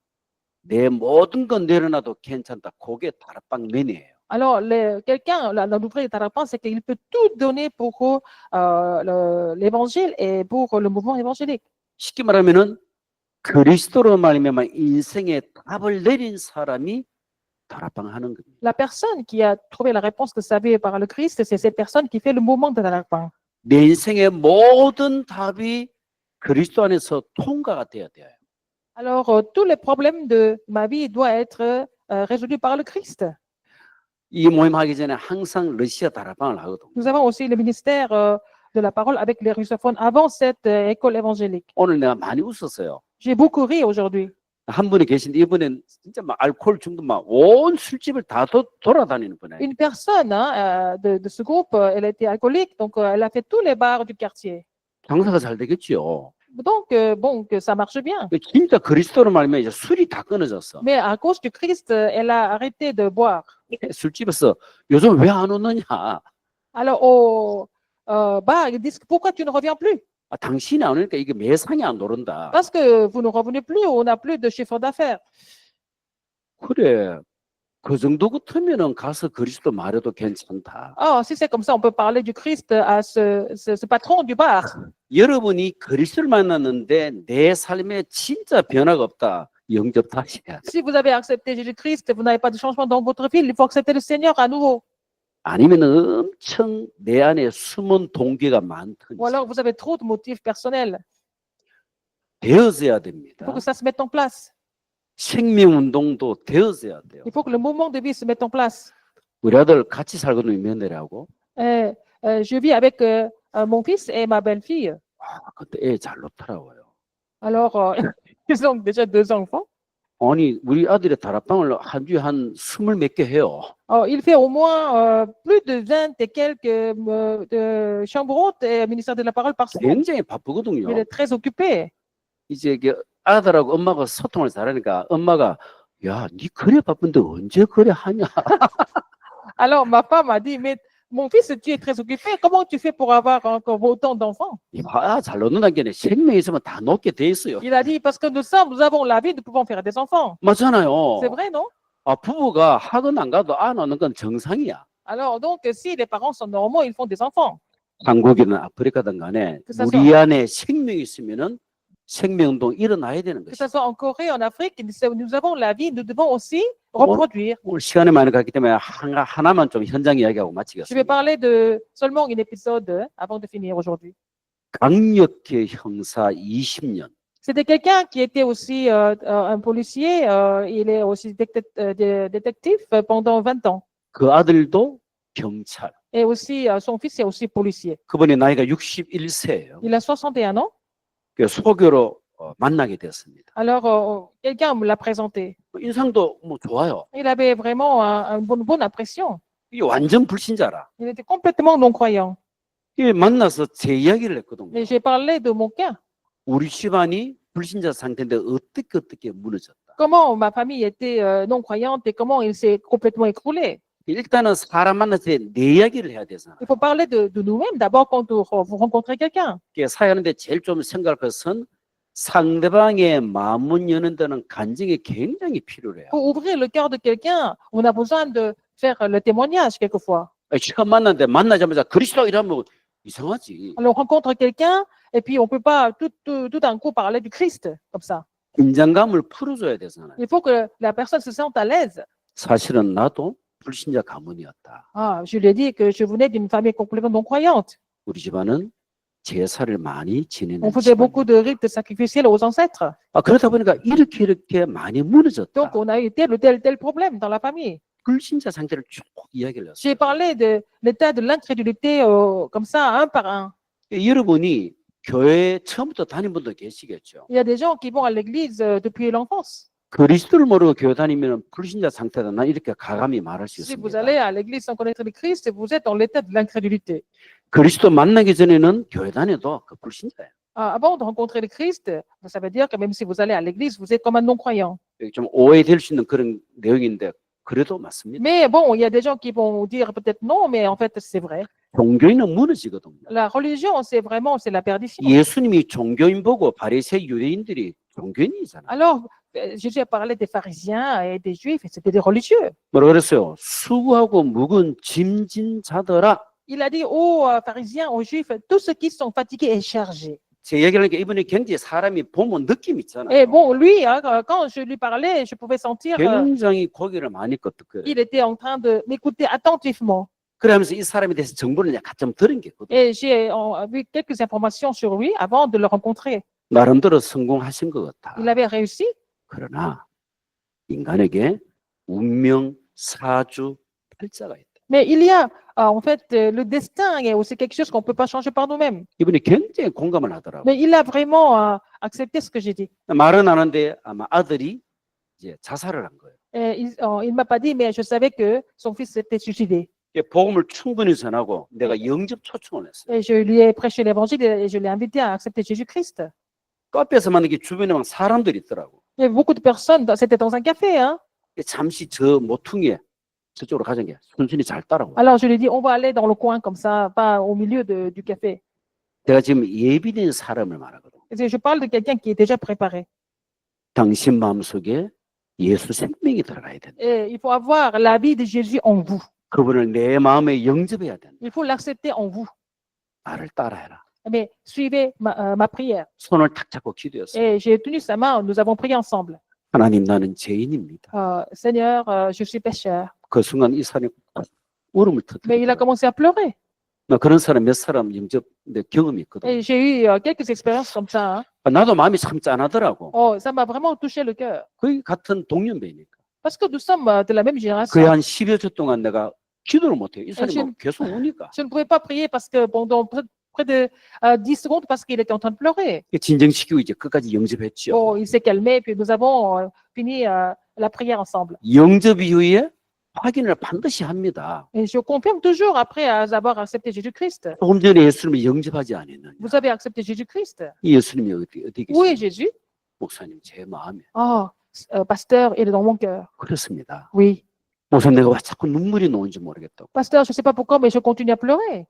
내 mo든 건 내려놔도 괜찮다. 그게 다락방맨이에요. Alors, quelqu'un, l'ouvrier de Tarakpang, c'est qu'il peut tout donner pour l'évangile et pour le mouvement évangélique. 쉽게 말하면은 그리스도로 말미암아 인생의 답을 내린 사람이 다락방 하는 겁니다. La personne qui a trouvé la réponse de sa vie par le Christ, c'est cette personne qui fait le mouvement de Tarakpang. 내 인생의 모든 답이 그리스도 안에서 통과가 돼야 돼요. Alors, tous les problèmes de ma vie doivent être résolus par le Christ. 이 모임 하기 전에 항상 러시아 다락방을 하거든요. Nous avons aussi le ministère de la parole avec les russophones avant cette école évangélique. 오늘 내가 많이 웃었어요. J'ai beaucoup ri aujourd'hui. 한 분이 계신데 이분은 진짜 막 알코올 중독 막 온 술집을 다 돌아다니는 분이에요. Une personne de ce groupe, elle était alcoolique, donc elle a fait tous les bars du quartier. 장사가 잘 되겠죠. Donc, bon, que ça marche bien. 진짜 그리스도로 말하면 이제 술이 다 끊어졌어. Mais à cause du Christ, elle a arrêté de boire. 술집에서 요즘 왜 안 오느냐? Alors, au bar, ils disent, pourquoi tu ne reviens plus? 당신이 안 오니까 이게 매상이 안 오른다. Parce que vous ne revenez plus, on n'a plus de chiffre d'affaires. 그래. 그 정도 같으면은 가서 그리스도 말해도 괜찮다. Oh, si c'est comme ça, on peut parler du Christ à ce patron du bar. 여러분이 그리스도를 만났는데 내 삶에 진짜 변화가 없다. 영접 다시 해야 돼. Si vous avez accepté Jésus-Christ, vous n'avez pas de changement dans votre vie, il faut accepter le Seigneur à nouveau. 아니면 엄청 내 안에 숨은 동기가 많든지 Ou alors vous avez trop de motifs personnels. 되어져야 Il 됩니다. faut que ça se mette en place. 생명운동도 되어져야 돼요. Il faut que le mouvement de vie se mette en place. 우리 아들 같이 살거든요. 며느리하고. Je vis avec mon fils et ma belle-fille. 그때 애 잘 놓더라고요. Alors, ils ont déjà 2 enfants. 아니 우리 아들의 다락방을 한 주에 한 20 몇 개 해요. Il fait au moins plus de 20 et quelques de chambres hautes et ministère de la parole par semaine. 굉장히 바쁘거든요. Il est très occupé. 이제 아들하고 엄마가 소통을 잘하니까 엄마가 야, 니 그래 바쁜데 언제 그래 하냐? Alors, ma femme a dit, mais mon fils, tu es très occupé. Comment tu fais pour avoir encore autant d'enfants? 잘 놓는다는 게 생명이 있으면 다 놓게 돼 있어요. Il a dit, parce que nous avons la vie, nous pouvons faire des enfants. 맞잖아요. C'est vrai, non? 부부가 학원 안 가도 안 오는 건 정상이야. Alors, donc, si les parents sont normaux, ils font des enfants. 한국이든 아프리카든 간에 그 우리 안에 생명이 있으면은 생명운동 일어나야 되는 Que 것이죠. ce soit en Corée, en Afrique, nous avons la vie, nous devons aussi reproduire. 오늘 시간이 많이 갔기 때문에 하나만 좀 현장 이야기하고 Je vais 마치겠습니다. parler de seulement un épisode avant de finir aujourd'hui. 강력계 형사 20년, C'était quelqu'un qui était aussi un policier, il est aussi détective pendant 20 ans. 그 아들도 경찰. Et aussi, son fils est aussi policier. 그분의 나이가 61세예요. Il a 61 ans. 소개로 만나게 됐습니다. Alors, quelqu'un me l'a présenté. 인상도 뭐 좋아요. Il avait vraiment une bonne impression. 이게 완전 불신자라. Il était complètement non-croyant. 이 만나서 제 이야기를 했거든요. Et j'ai parlé de mon cas. 우리 집안이 불신자 상태인데 어떻게 무너졌다. Comment ma famille était non-croyante et comment il s'est complètement écroulé. 일단은 사람 만났을 때 내 이야기를 해야 되잖아. Il faut parler de nous-mêmes d'abord quand vous rencontrez quelqu'un. 사회하는데 제일 좀 생각할 것은 상대방의 마음문 여는 데는 간증이 굉장히 필요해요. Pour ouvrir le cœur de quelqu'un, on a besoin de faire le témoignage quelquefois. 처음 만났는데 만나자마자 그리스도 이러면 이상하지. Alors, on rencontre quelqu'un et puis on ne peut pas tout d'un coup parler du Christ comme ça. 긴장감을 풀어줘야 되잖아요. Il faut que la personne se sente à l'aise. 사실은 나도 불신자 가문이었다. Ah, je lui ai dit que je venais d'une famille complètement non-croyante. 우리 집안은 제사를 많이 지내는 On faisait 집안이에요. beaucoup de rites sacrificiels aux ancêtres. 그러다 보니까 이렇게 많이 Donc, 무너졌다. on a eu tel problème dans la famille. 불신자 상태를 쭉 이야기를 J'ai 했어요. parlé de l'état de l'incrédulité comme ça, un par un. 여러분이 교회 처음부터 다닌 분도 계시겠죠. Il y a des gens qui vont à l'église depuis l'enfance. 그리스도를 모르고 교회 다니면 불신자 상태다. 난 이렇게 가감히 말할 수 Si vous 있습니다. allez à l'église sans connaître le Christ, vous êtes dans l'état de l'incrédulité. 그리스도 만나기 전에는 교회 다녀도 그 불신자예요. Avant de rencontrer le Christ, ça veut dire que même si vous allez à l'église, vous êtes comme un non-croyant. 좀 오해될 수 있는 그런 내용인데 그래도 맞습니다. Mais bon, il y a des gens qui vont dire peut-être non, mais en fait, c'est vrai. 종교인은 무너지거든요. La religion, c'est la perdition. 예수님이 종교인 보고 바리새 유대인들이 종교인이잖아요. Alors, Jésus a parlé des pharisiens et des juifs, et c'était des religieux. 뭐라 그랬어요? 수고하고 묵은 짐진 자들아. Il a dit aux pharisiens, aux juifs, tous ceux qui sont fatigués et chargés. 제 얘기를 하니까 이분이 굉장히 사람이 보면 느낌 있잖아요. Et bon, lui, quand je lui parlais, je pouvais sentir 굉장히 고개를 많이 끄덕거려요. qu'il était en train de m'écouter attentivement. 그러면서 이 사람에 대해서 정보를 약간 좀 들은 게 있거든요. Et j'ai vu quelques informations sur lui avant de le rencontrer. 나름대로 성공하신 것 같아. Il avait réussi, 그러나 인간에게 운명, 사주, 팔자가 있다. mais il y a en fait le destin est aussi quelque chose qu'on ne peut pas changer par nous-mêmes. 이분이 굉장히 공감을 하더라고요. Mais il a vraiment accepté ce que j'ai dit. 말은 안 하는데 아마 아들이 이제 자살을 한 거예요. Et il m'a pas dit, mais je savais que son fils s'était suicidé. 복음을 충분히 전하고 내가 영접 초청을 했어요. Et je lui ai prêché l'évangile et je l'ai invité à accepter Jésus-Christ. 카페에서 만난 게 주변에 막 사람들이 있더라고. Il y avait beaucoup de personnes, c'était dans un café. Hein. 잠시 저 모퉁이에 저쪽으로 가자는 게 순순히 잘 따라와. Alors je lui ai dit, on va aller dans le coin comme ça, pas au milieu du café. 내가 지금 예비된 사람을 말하거든. Et je parle de quelqu'un qui est déjà préparé. 당신 마음속에 예수 생명이 들어가야 된다. Et il faut avoir la vie de Jésus en vous. 그분을 내 마음에 영접해야 된다. Il faut l'accepter en vous. 나를 따라해라. Mais suivez ma prière. 손을 탁 잡고 기도했어요. Et j'ai tenu sa main, nous avons prié ensemble. 하나님 나는 죄인입니다. Seigneur, je suis pécheur. 그 순간 이 사람이 울음을 Mais il a 터뜨리더라고요. commencé à pleurer. 나 그런 사람 몇 사람 영접 내 경험이 있거든. Et j'ai eu quelques expériences comme ça. Hein. 나도 마음이 참 짠하더라고. Oh, ça m'a vraiment touché le cœur. 거의 같은 동년배니까. Parce que nous sommes de la même 거의 génération. 한 10여 주 동안 내가 기도를 못해요. 이 사람이 지금- 계속 우니까. Je ne pouvais pas prier parce que pendant près de 10 secondes parce qu'il était en train de pleurer. 진정시키고 이제 끝까지 영접했죠. Bon, il s'est calmé, puis nous avons fini la prière ensemble. 영접 이후에 확인을 반드시 합니다. Et je confirme toujours après avoir accepté Jésus-Christ. 조금 전에 예수님을 영접하지 않았느냐. Vous avez accepté Jésus-Christ? 이 예수님이 어디 Où est 계세요? Jésus? 목사님 제 마음에. Oh, pasteur, il est dans mon cœur. 그렇습니다. Oui. 목사님 내가 왜 자꾸 눈물이 나오는지 모르겠다고. Pasteur, je ne sais pas pourquoi, mais je continue à pleurer.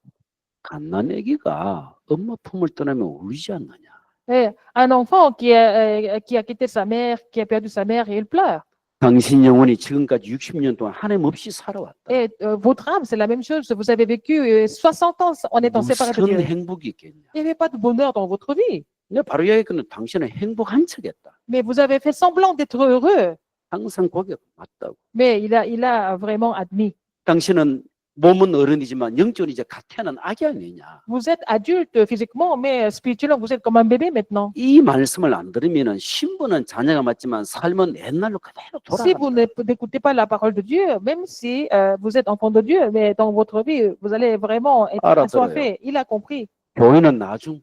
갓난 아기가 엄마 품을 떠나면 울지 않느냐. Et un enfant qui a quitté sa mère, qui a perdu sa mère, et il pleure. 당신 영혼이 지금까지 60년 동안 하나님 없이 살아왔다. Et votre âme, c'est la même chose. Vous avez vécu 60 ans en étant séparé de 무슨 Dieu. 행복이 있겠냐. Il n'y avait pas de bonheur dans votre vie. 내가 바로 이야기했거든. 당신은 행복한 척했다. Mais vous avez fait semblant d'être heureux. 항상 고개가 맞다고. Mais il a vraiment admis. 당신은 몸은 어른이지만 영적으로 이제 갓 태어난 아기 아니냐. Vous êtes adulte physiquement, mais spirituellement, vous êtes comme un bébé maintenant. 이 말씀을 안 들으면은 신분은 자녀가 맞지만 삶은 옛날로 그대로 Si vous 돌아간다. n'écoutez pas la parole de Dieu, même si vous êtes enfant de Dieu, mais dans votre vie, vous allez vraiment être 알아들어요. assoiffé. Il a compris. 교회는 나중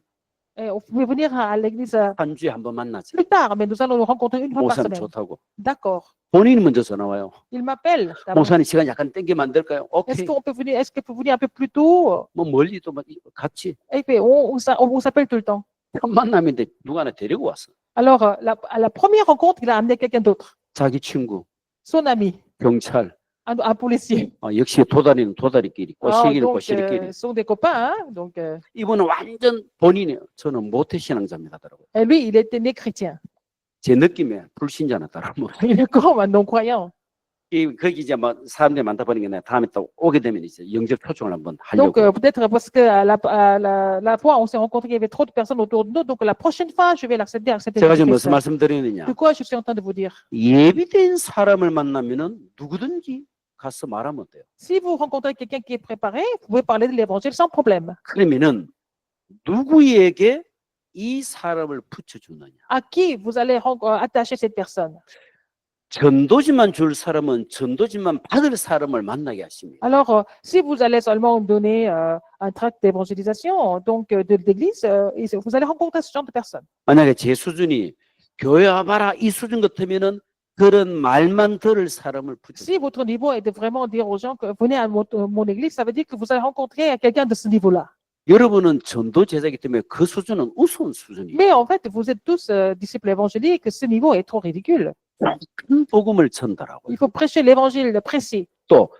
Et vous pouvez venir à l'église 한 주에 한 번 만나지. plus tard, mais nous allons nous rencontrer une fois par 목사님 semaine. 좋다고. D'accord. 본인이 먼저 전화 와요. Il m'appelle. d'abord. 목사님 시간 약간 땡기면 안 될까요? Est-ce 오케이. qu'on peut venir, est-ce qu'il peut venir un peu plus tôt? 뭐 멀리도 막 같이 Et puis, on s'appelle tout le temps. 첫 만남인데 누가 하나 데리고 왔어. Alors, à la première rencontre, il a amené quelqu'un d'autre, 자기 친구, son ami, 경찰. un policier. 역시 도다리는 도다리끼리, Alors, 꼬시기는 donc, 꼬시기끼리. sont des copains. Hein? Donc, 이분은 완전 본인이에요. 저는 모태신앙자입니다. 하더라고요. et lui, il était né chrétien. 제 느낌에 불신자나 다름없어. Il est comme un non-croyant. 거기 이제 막 사람들이 많다 보니까 내가 다음에 또 오게 되면 이제 영접 초청을 한번 Donc, 하려고. peut-être parce que la fois où on s'est rencontrés, il y avait trop de personnes autour de nous. Donc, la prochaine fois, je vais l'accepter. 제가 지금 Jésus-Christ. 무슨 말씀드리느냐. De quoi je suis en train de vous dire? 예비된 사람을 만나면은 누구든지 가서 말하면 돼요. Si vous rencontrez quelqu'un qui est préparé, vous pouvez parler de l'évangile sans problème. 그러면은 누구에게 이 사람을 붙여주느냐. À qui vous allez attacher cette personne? 전도지만 줄 사람은 전도지만 받을 사람을 만나게 하십니다. Alors, si vous allez seulement donner un tract d'évangélisation, donc de l'église, vous allez rencontrer ce genre de personnes. 만약에 제 수준이 교회 와봐라 이 수준 같으면은 그런 말만 들을 사람을 붙여. Si votre niveau est de vraiment dire aux gens que venez à mon église, ça veut dire que vous allez rencontrer quelqu'un de ce niveau-là. 여러분은 전도 제자이기 때문에 그 수준은 우스운 수준이에요. Mais en fait, vous êtes tous disciples évangéliques, ce niveau est trop ridicule. 큰 복음을 전달하고 Il faut prêcher l'évangile précis. 또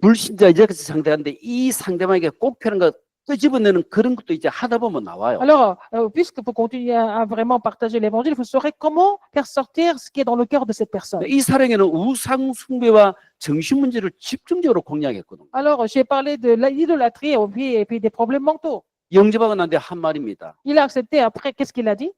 불신자 이렇게 상대하는데 이 상대방에게 꼭 필요한 거 끄집어내는 그런 것도 이제 하다 보면 나와요. Alors, puisque vous continuez à vraiment partager l'évangile, vous saurez comment faire sortir ce qui est dans le cœur de cette personne. 이 사령에는 우상 숭배와 정신 문제를 집중적으로 공략했거든요. Alors, j'ai parlé de l'idolâtrie et puis des problèmes mentaux. 영접하고 난데 한 말입니다. Il a accepté après, qu'est-ce qu'il a dit?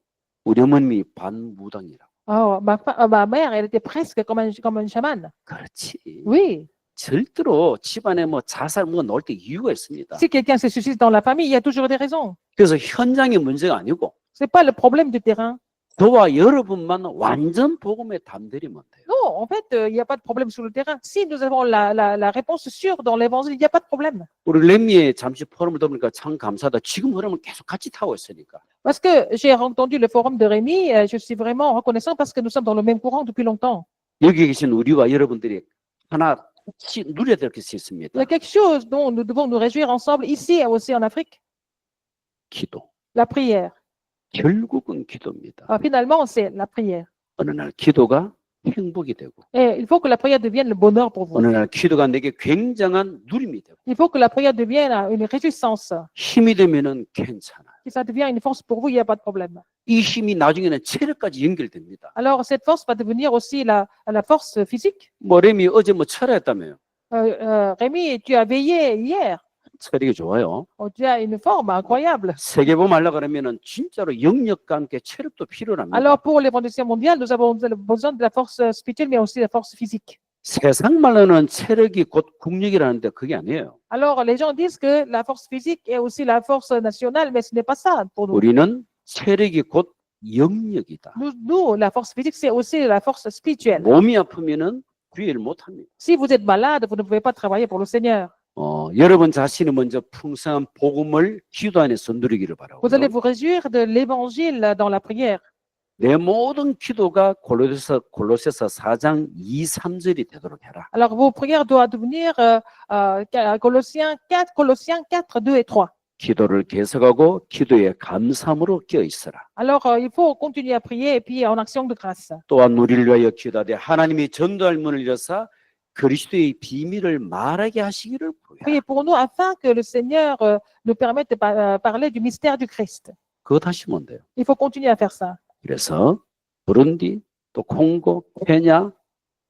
우리 어머님이 반무당이라고. Oh, ma mère, elle était presque comme un chaman. 그렇지. Oui. 절대로 집안에 뭐 자살 뭐 나올 때 이유가 있습니다. Si quelqu'un se suicide dans la famille, il y a toujours des raisons. 그래서 현장이 문제가 아니고 C'est pas le problème du terrain. 저와 여러분만 완전 복음에 담대리면 돼요. Non, en fait, il n'y a pas de problème sur le terrain. Si nous avons la réponse sûre dans l'évangile, il n'y a pas de problème. 우리 렘미에 잠시 포럼을 들으니까 참 감사하다. 지금 흐름을 계속 같이 타고 있으니까. Parce que j'ai entendu le forum de Rémi, je suis vraiment reconnaissant parce que nous sommes dans le même courant depuis longtemps. 여기 계신 우리와 여러분들이 하나 같이 누려야 될 것이 Il y 있습니다. a quelque chose dont nous devons nous réjouir ensemble ici et aussi en Afrique, 기도. la prière. 결국은 기도입니다. Finalement, c'est la prière. 어느 날 기도가 행복이 되고 Et il faut que la prière devienne le bonheur pour vous. 어느 날 기도가 내게 굉장한 누림이 되고 Il faut que la prière devienne une réjouissance. 힘이 되면은 괜찮아요. Si ça devient une force pour vous, il n'y a pas de problème. 이 힘이 나중에는 체력까지 연결됩니다. Alors, cette force va devenir aussi la force physique. 뭐 렘이 어제 뭐 철야했다며요. Rémi, tu as veillé hier. 체력이 좋아요. Oh, tu as une forme incroyable. 세계보험 하려고 그러면은 진짜로 영역과 함께 체력도 필요합니다. Alors, pour l'évolution mondiale, nous avons besoin de la force spirituelle, mais aussi de la force physique. 세상 말로는 체력이 곧 국력이라는데 그게 아니에요. Alors, les gens disent que la force physique est aussi la force nationale, mais ce n'est pas ça pour nous. 우리는 체력이 곧 영역이다. Nous, la force physique, c'est aussi la force spirituelle. 몸이 아프면은 구애를 못 합니다. Si vous êtes malade, vous ne pouvez pas travailler pour le Seigneur. 여러분 자신이 먼저 풍성한 복음을 기도 안에서 누리기를 바라고. Vous allez vous réjouir de l'évangile dans la prière. 내 모든 기도가 골로새서 4장 2, 3절이 되도록 해라. Alors, vos prières doivent devenir Colossiens 4, 2 et 3. 기도를 계속하고 기도에 감사함으로 끼어 있어라. Alors, il faut continuer à prier et puis en action de grâce. 또한 우리를 위하여 기도하되 하나님이 전도할 문을 열어서 그리스도의 비밀을 말하게 하시기를 구하라. Priez pour nous afin que le Seigneur nous permette de parler du mystère du Christ. 그것 하시면 돼요. Il faut continuer à faire ça. 그래서 부룬디, 또 콩고, 케냐,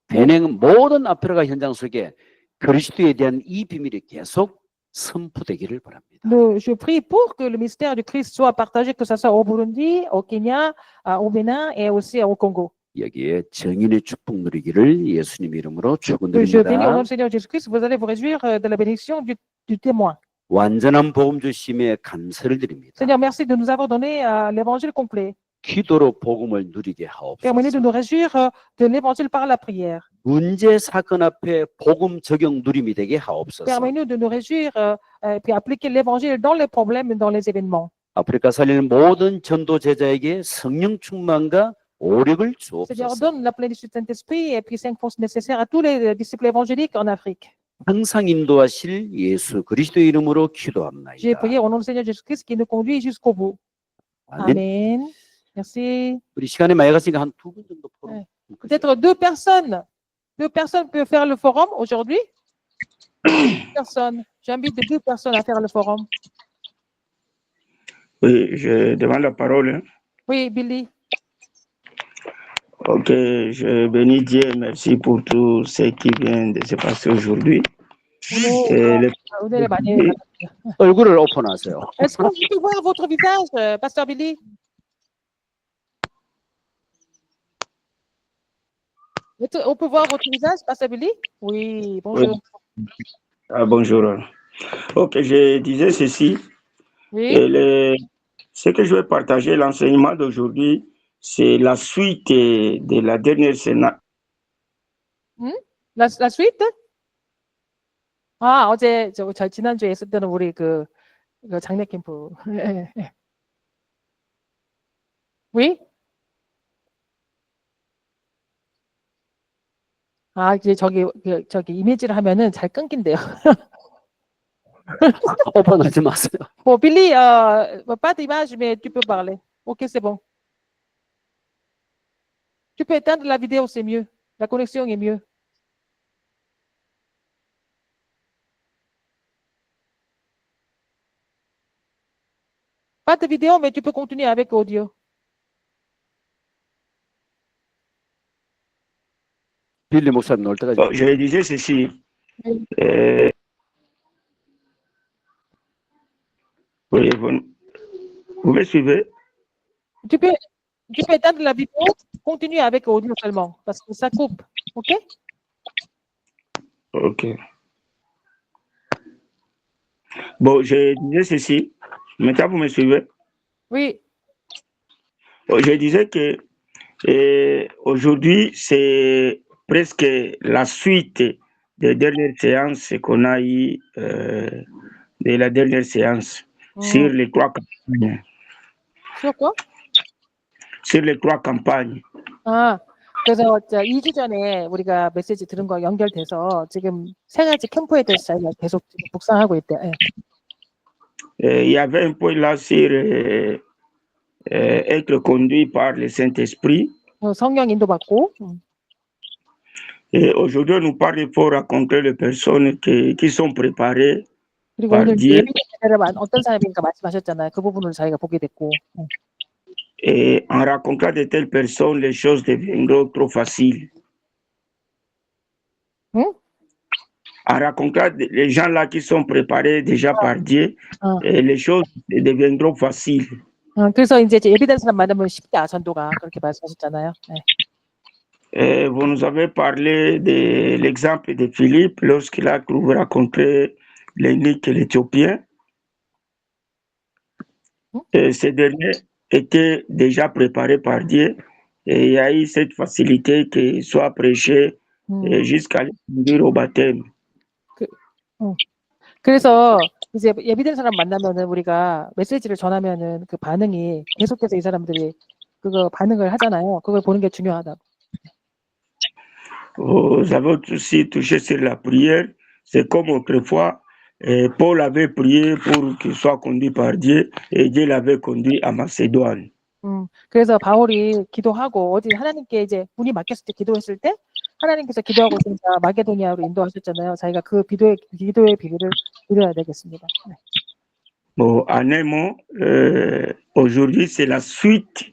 베냉 모든 아프리카 현장 속에 그리스도에 대한 이 비밀이 계속 선포되기를 바랍니다. Je prie pour que le mystère du Christ soit partagé, que ce soit au Burundi, au Kenya, au Bénin et aussi au Congo. 여기에 정인의 축복 누리기를 예수님 이름으로 Je bénis au nom 축원드립니다. du Seigneur Jésus-Christ, vous allez vous réjouir de la bénédiction du témoin. 완전한 복음 주심에 감사를 드립니다. Seigneur, merci de nous avoir donné l'évangile complet. 기도로 복음을 누리게 Permettez de 하옵소서. nous réjouir de l'évangile par la prière. 문제 사건 앞에 복음 적용 누림이 되게 하옵소서. Permettez-nous de nous réjouir puis appliquer l'évangile dans les problèmes et dans les événements. 아프리카 살리는 모든 전도 제자에게 성령 충만과 오력을 Seigneur, 주옵소서. donne la plénitude du Saint-Esprit et puis 5 forces nécessaires à tous les disciples évangéliques en Afrique. 항상 인도하실 예수 그리스도의 이름으로 J'ai 기도합나이다. prié au nom du Seigneur Jésus-Christ qui nous conduit jusqu'au bout. 아멘. Amen. Merci. 우리 시간이 많이 갔으니까 한 2분 정도 포럼. 네. Peut-être deux personnes peuvent faire le forum aujourd'hui. Deux personnes. J'invite 2 personnes à faire le forum. Oui, je demande la parole. Oui, Billy. Ok, je bénis Dieu, merci pour tout ce qui vient de se passer aujourd'hui. Et le- 은혜를 많이 받았어요. 얼굴을 오픈하세요. Est-ce qu'on peut voir votre visage, Pasteur Billy? On peut voir votre visage, Pasteur Billy? Oui, bonjour. Ah, bonjour. Ok, je disais ceci. Oui, Et ce que je vais partager, l'enseignement d'aujourd'hui, c'est la suite de la dernière sénat. la suite? 아, 어제 저 지난주에 있을 때는 우리 그 장례 캠프. Oui? 아, 이제 저기 이미지를 하면은 잘 끊긴대요. 오픈하지 마세요. Bon, Billy, pas d'image, mais tu peux parler. Ok, c'est bon. Tu peux éteindre la vidéo, c'est mieux. La connexion est mieux. Pas de vidéo, mais tu peux continuer avec audio. 빌리 목사님 올 때까지. Bon, je disais ceci. Oui. Oui, vous me suivez? Tu peux éteindre la vidéo, continue avec audio seulement, parce que ça coupe. Ok? Ok. Bon, je disais ceci. Maintenant, vous me suivez? Oui. Bon, je disais que aujourd'hui, c'est presque la suite des dernières séances qu'on a eues, de la dernière séance sur les 3 campagnes. Sur quoi? Sur les 3 campagnes. 아, 그래서 2주 전에 우리가 메시지 들은 거 연결돼서 지금 3가지 캠프에 대해서 저희가 계속 지금 묵상하고 있대요. 예. Il y avait un point là sur être conduit par le Saint-Esprit. 성령 인도받고. Et aujourd'hui, on nous parle pour rencontrer les personnes qui sont préparées. 그리고 오늘 Dieu. 예비 제자를 어떤 사람인가 말씀하셨잖아요. 그 부분을 저희가 보게 됐고. Et en rencontrant de telles personnes, les choses deviendront trop faciles. En rencontrant les gens là qui sont préparés déjà par Dieu, et les choses deviendront faciles. 그래서 이제 예비된 사람 만나면 쉽다, 전도가. 그렇게 말씀하셨잖아요. 네. Et vous nous avez parlé de l'exemple de Philippe lorsqu'il a rencontré l'eunuque l'Éthiopien. Et ce dernier était déjà préparé par Dieu et il y a eu cette facilité qu'il soit prêché jusqu'à le conduire au baptême. 그래서 이제 예비된 사람 만나면은 우리가 메시지를 전하면은 그 반응이 계속해서 이 사람들이 그거 반응을 하잖아요. 그걸 보는 게 중요하다고. Vous avez aussi touché sur la prière. C'est comme autrefois, Paul avait prié pour qu'il soit conduit par Dieu et Dieu l'avait conduit à Macédoine. 그래서 바울이 기도하고 어디 하나님께 이제 문이 막혔을 때 기도했을 때 하나님께서 기도하고 있으니까 마게도니아로 인도하셨잖아요. 자기가 그 기도의 비밀을 드려야 되겠습니다. 네. Bon, en un mot, aujourd'hui c'est la suite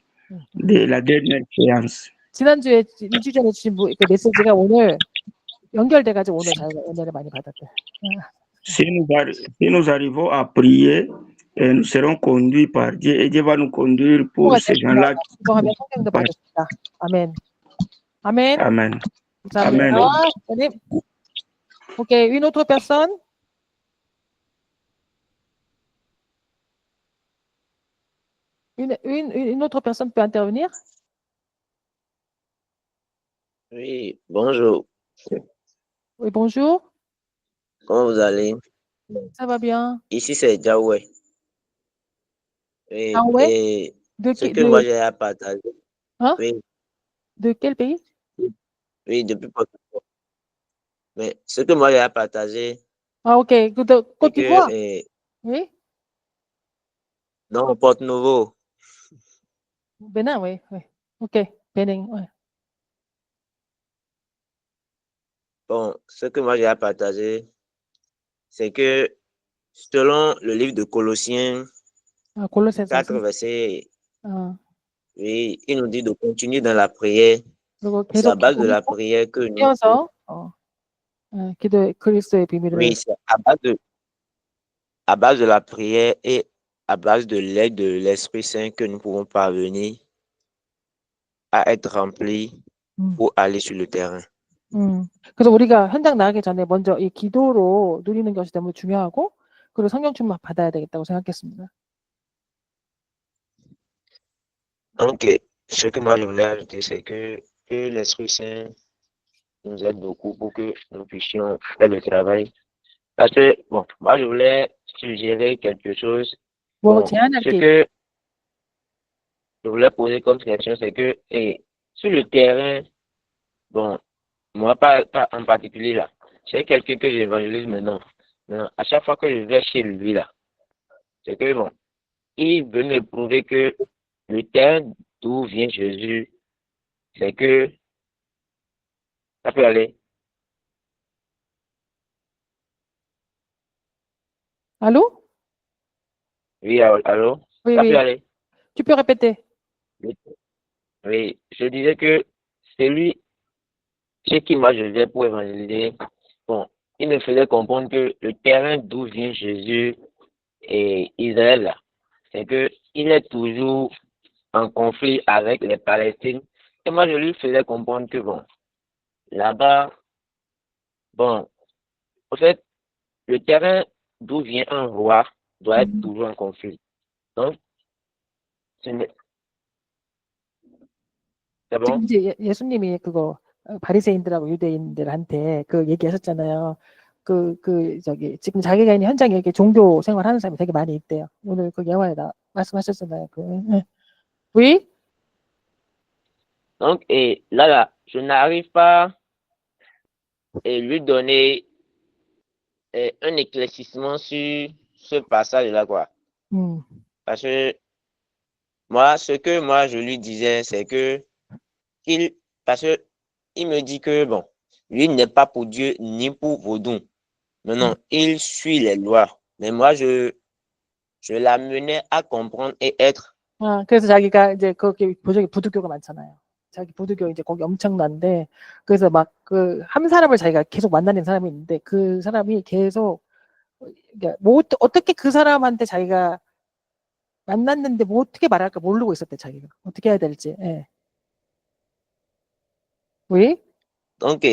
de la dernière séance. 지난주에 2주 전에 주신 그 메시지가 오늘 연결돼가지고 오늘 저희가 은혜를 많이 받았대요. Si nous arrivons à prier, nous serons conduits par Dieu et Dieu va nous conduire pour ces gens-là. 기도하면 성령도 받으십니다. 아멘. Amen. Amen. 감사합니다. Amen. 목사님. Ok, une autre personne? Une autre personne peut intervenir? Oui, bonjour. Oui, bonjour. Comment vous allez? Ça va bien? Ici, c'est Jawé. Ah ouais? Et De, ce qui- que de, moi j'ai à partager, hein? oui, De quel pays? oui, depuis peu. Mais ce que moi j'ai à partager, Ah, ok. De c'est Côte que d'Ivoire? Oui? dans Porte-Nouveau, Bénin, oui. Oui. Ok. Bénin, oui. bon, ce que moi j'ai à partager, c'est que selon le livre de Colossiens Ah, Colossiens 4, aussi. verset, Ah. oui, il nous dit de continuer dans la prière. 그리고 C'est à 계속 base de la prière que nous, 기도하면서 기도 그리스도의 비밀을 oui, c'est à base de la prière et à base de l'aide de l'Esprit Saint que nous pouvons parvenir à être remplis pour aller sur le terrain. 그래서 우리가 현장 나가기 전에 먼저 이 기도로 누리는 것이 너무 중요하고 그리고 성령 충만 받아야 되겠다고 생각했습니다. Donc, ce que moi je voulais ajouter, c'est que l'Esprit Saint nous aide beaucoup pour que nous puissions faire le travail. Parce que, bon, moi je voulais suggérer quelque chose. 뭐 Bon, 제안할 ce 게 que je voulais poser comme question, c'est que sur le terrain, bon, moi pas en particulier là, c'est quelqu'un que j'évangélise maintenant. Mais à chaque fois que je vais chez lui là, c'est que bon, il veut me prouver que le terrain d'où vient Jésus, c'est que ça peut aller. Allô? Oui, allô? Oui, Ça oui. peut aller. Tu peux répéter? Oui, je disais que c'est lui chez qui moi je vais pour évangéliser. Bon, il me faisait comprendre que le terrain d'où vient Jésus et Israël, là, c'est que il est toujours en conflit avec les Palestiniens. Et moi, je lui faisais comprendre que, bon, là-bas, bon, en fait, le terrain d'où vient un roi doit être toujours en conflit. Donc, c'est bon? 지금 이제 예수님이 그거 바리새인들하고 유대인들한테 그 얘기하셨잖아요. 저기 지금 자기가 있는 현장에 이렇게 종교 생활하는 사람이 되게 많이 있대요. 오늘 그 영화에 말씀하셨잖아요. Oui? Donc, et là, je n'arrive pas à lui donner un éclaircissement sur ce passage-là, quoi. Parce que moi, ce que moi je lui disais, c'est que parce que il me dit que bon, lui n'est pas pour Dieu ni pour Vaudou. Mais non, il suit les lois. Mais moi, je l'amenais à comprendre et être. 그래서 자기가 이제 거기 부두교가 많잖아요. 자기 부두교 이제 거기 엄청난데 그래서 막 그 한 사람을 자기가 계속 만나는 사람이 있는데 그 사람이 계속 뭐 어떻게 그 사람한테 자기가 만났는데 뭐 어떻게 말할까 모르고 있었대 자기가 어떻게 해야 될지. 예. Oui? Donc,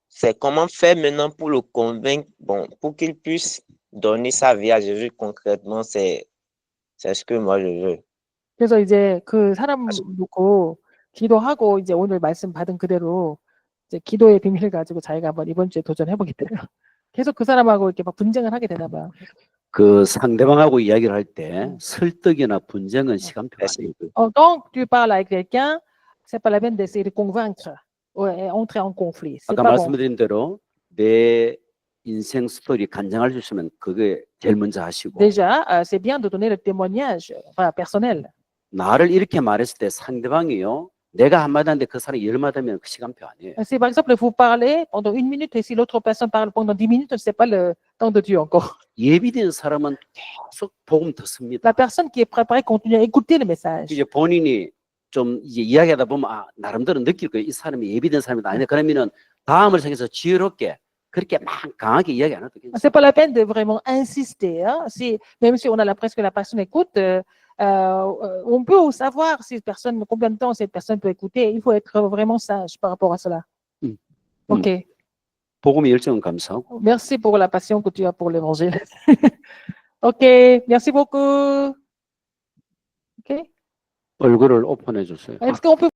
c'est comment faire maintenant pour le convaincre, bon, pour qu'il puisse donner sa vie à Jésus concrètement, c'est ce que moi je veux. 그래서 이제 그 사람 놓고 기도하고 이제 오늘 말씀 받은 그대로 이제 기도의 비밀을 가지고 자기가 한번 이번 주에 도전해 보겠대요. 계속 그 사람하고 이렇게 막 분쟁을 하게 되나 봐요. 그 상대방하고 이야기를 할 때 설득이나 분쟁은 시간표가 아니에요. Donc tu parles avec quelqu'un, c'est pas la peine d'essayer de convaincre et entrer en conflit. C'est 아까 pas bon. 말씀드린 대로 내 인생 스토리 간증할 수 있으면 그게 제일 먼저 하시고 Déjà, c'est bien de donner le témoignage personnel. 나를 이렇게 말했을 때 상대방이요. 내가 한마디 하는데 그 사람이 열마디 하면 그 시간표 아니에요. Si par exemple vous parlez pendant 1 minute et si l'autre personne parle pendant 10 minutes, c'est pas le temps de Dieu encore. 예비된 사람은 계속 복음 듣습니다. La personne qui est préparée continue à écouter le message. 이제 본인이 좀 이제 이야기하다 보면 나름대로 느낄 거예요. 이 사람이 예비된 사람이다. 아니 그러면은 다음을 생겨서 지혜롭게 그렇게 막 강하게 이야기 안 해도 괜찮아요. C'est pas la peine de vraiment insister. Hein? Même si on a l'impression que la personne écoute, on peut savoir si personne, combien de temps cette personne peut écouter. Il faut être vraiment sage par rapport à cela. Ok. 복음의 열정은 감사하고. Merci pour la passion que tu as pour l'évangile. Ok. Merci beaucoup. Ok. 얼굴을 오픈해 주세요. Est-ce qu'on peut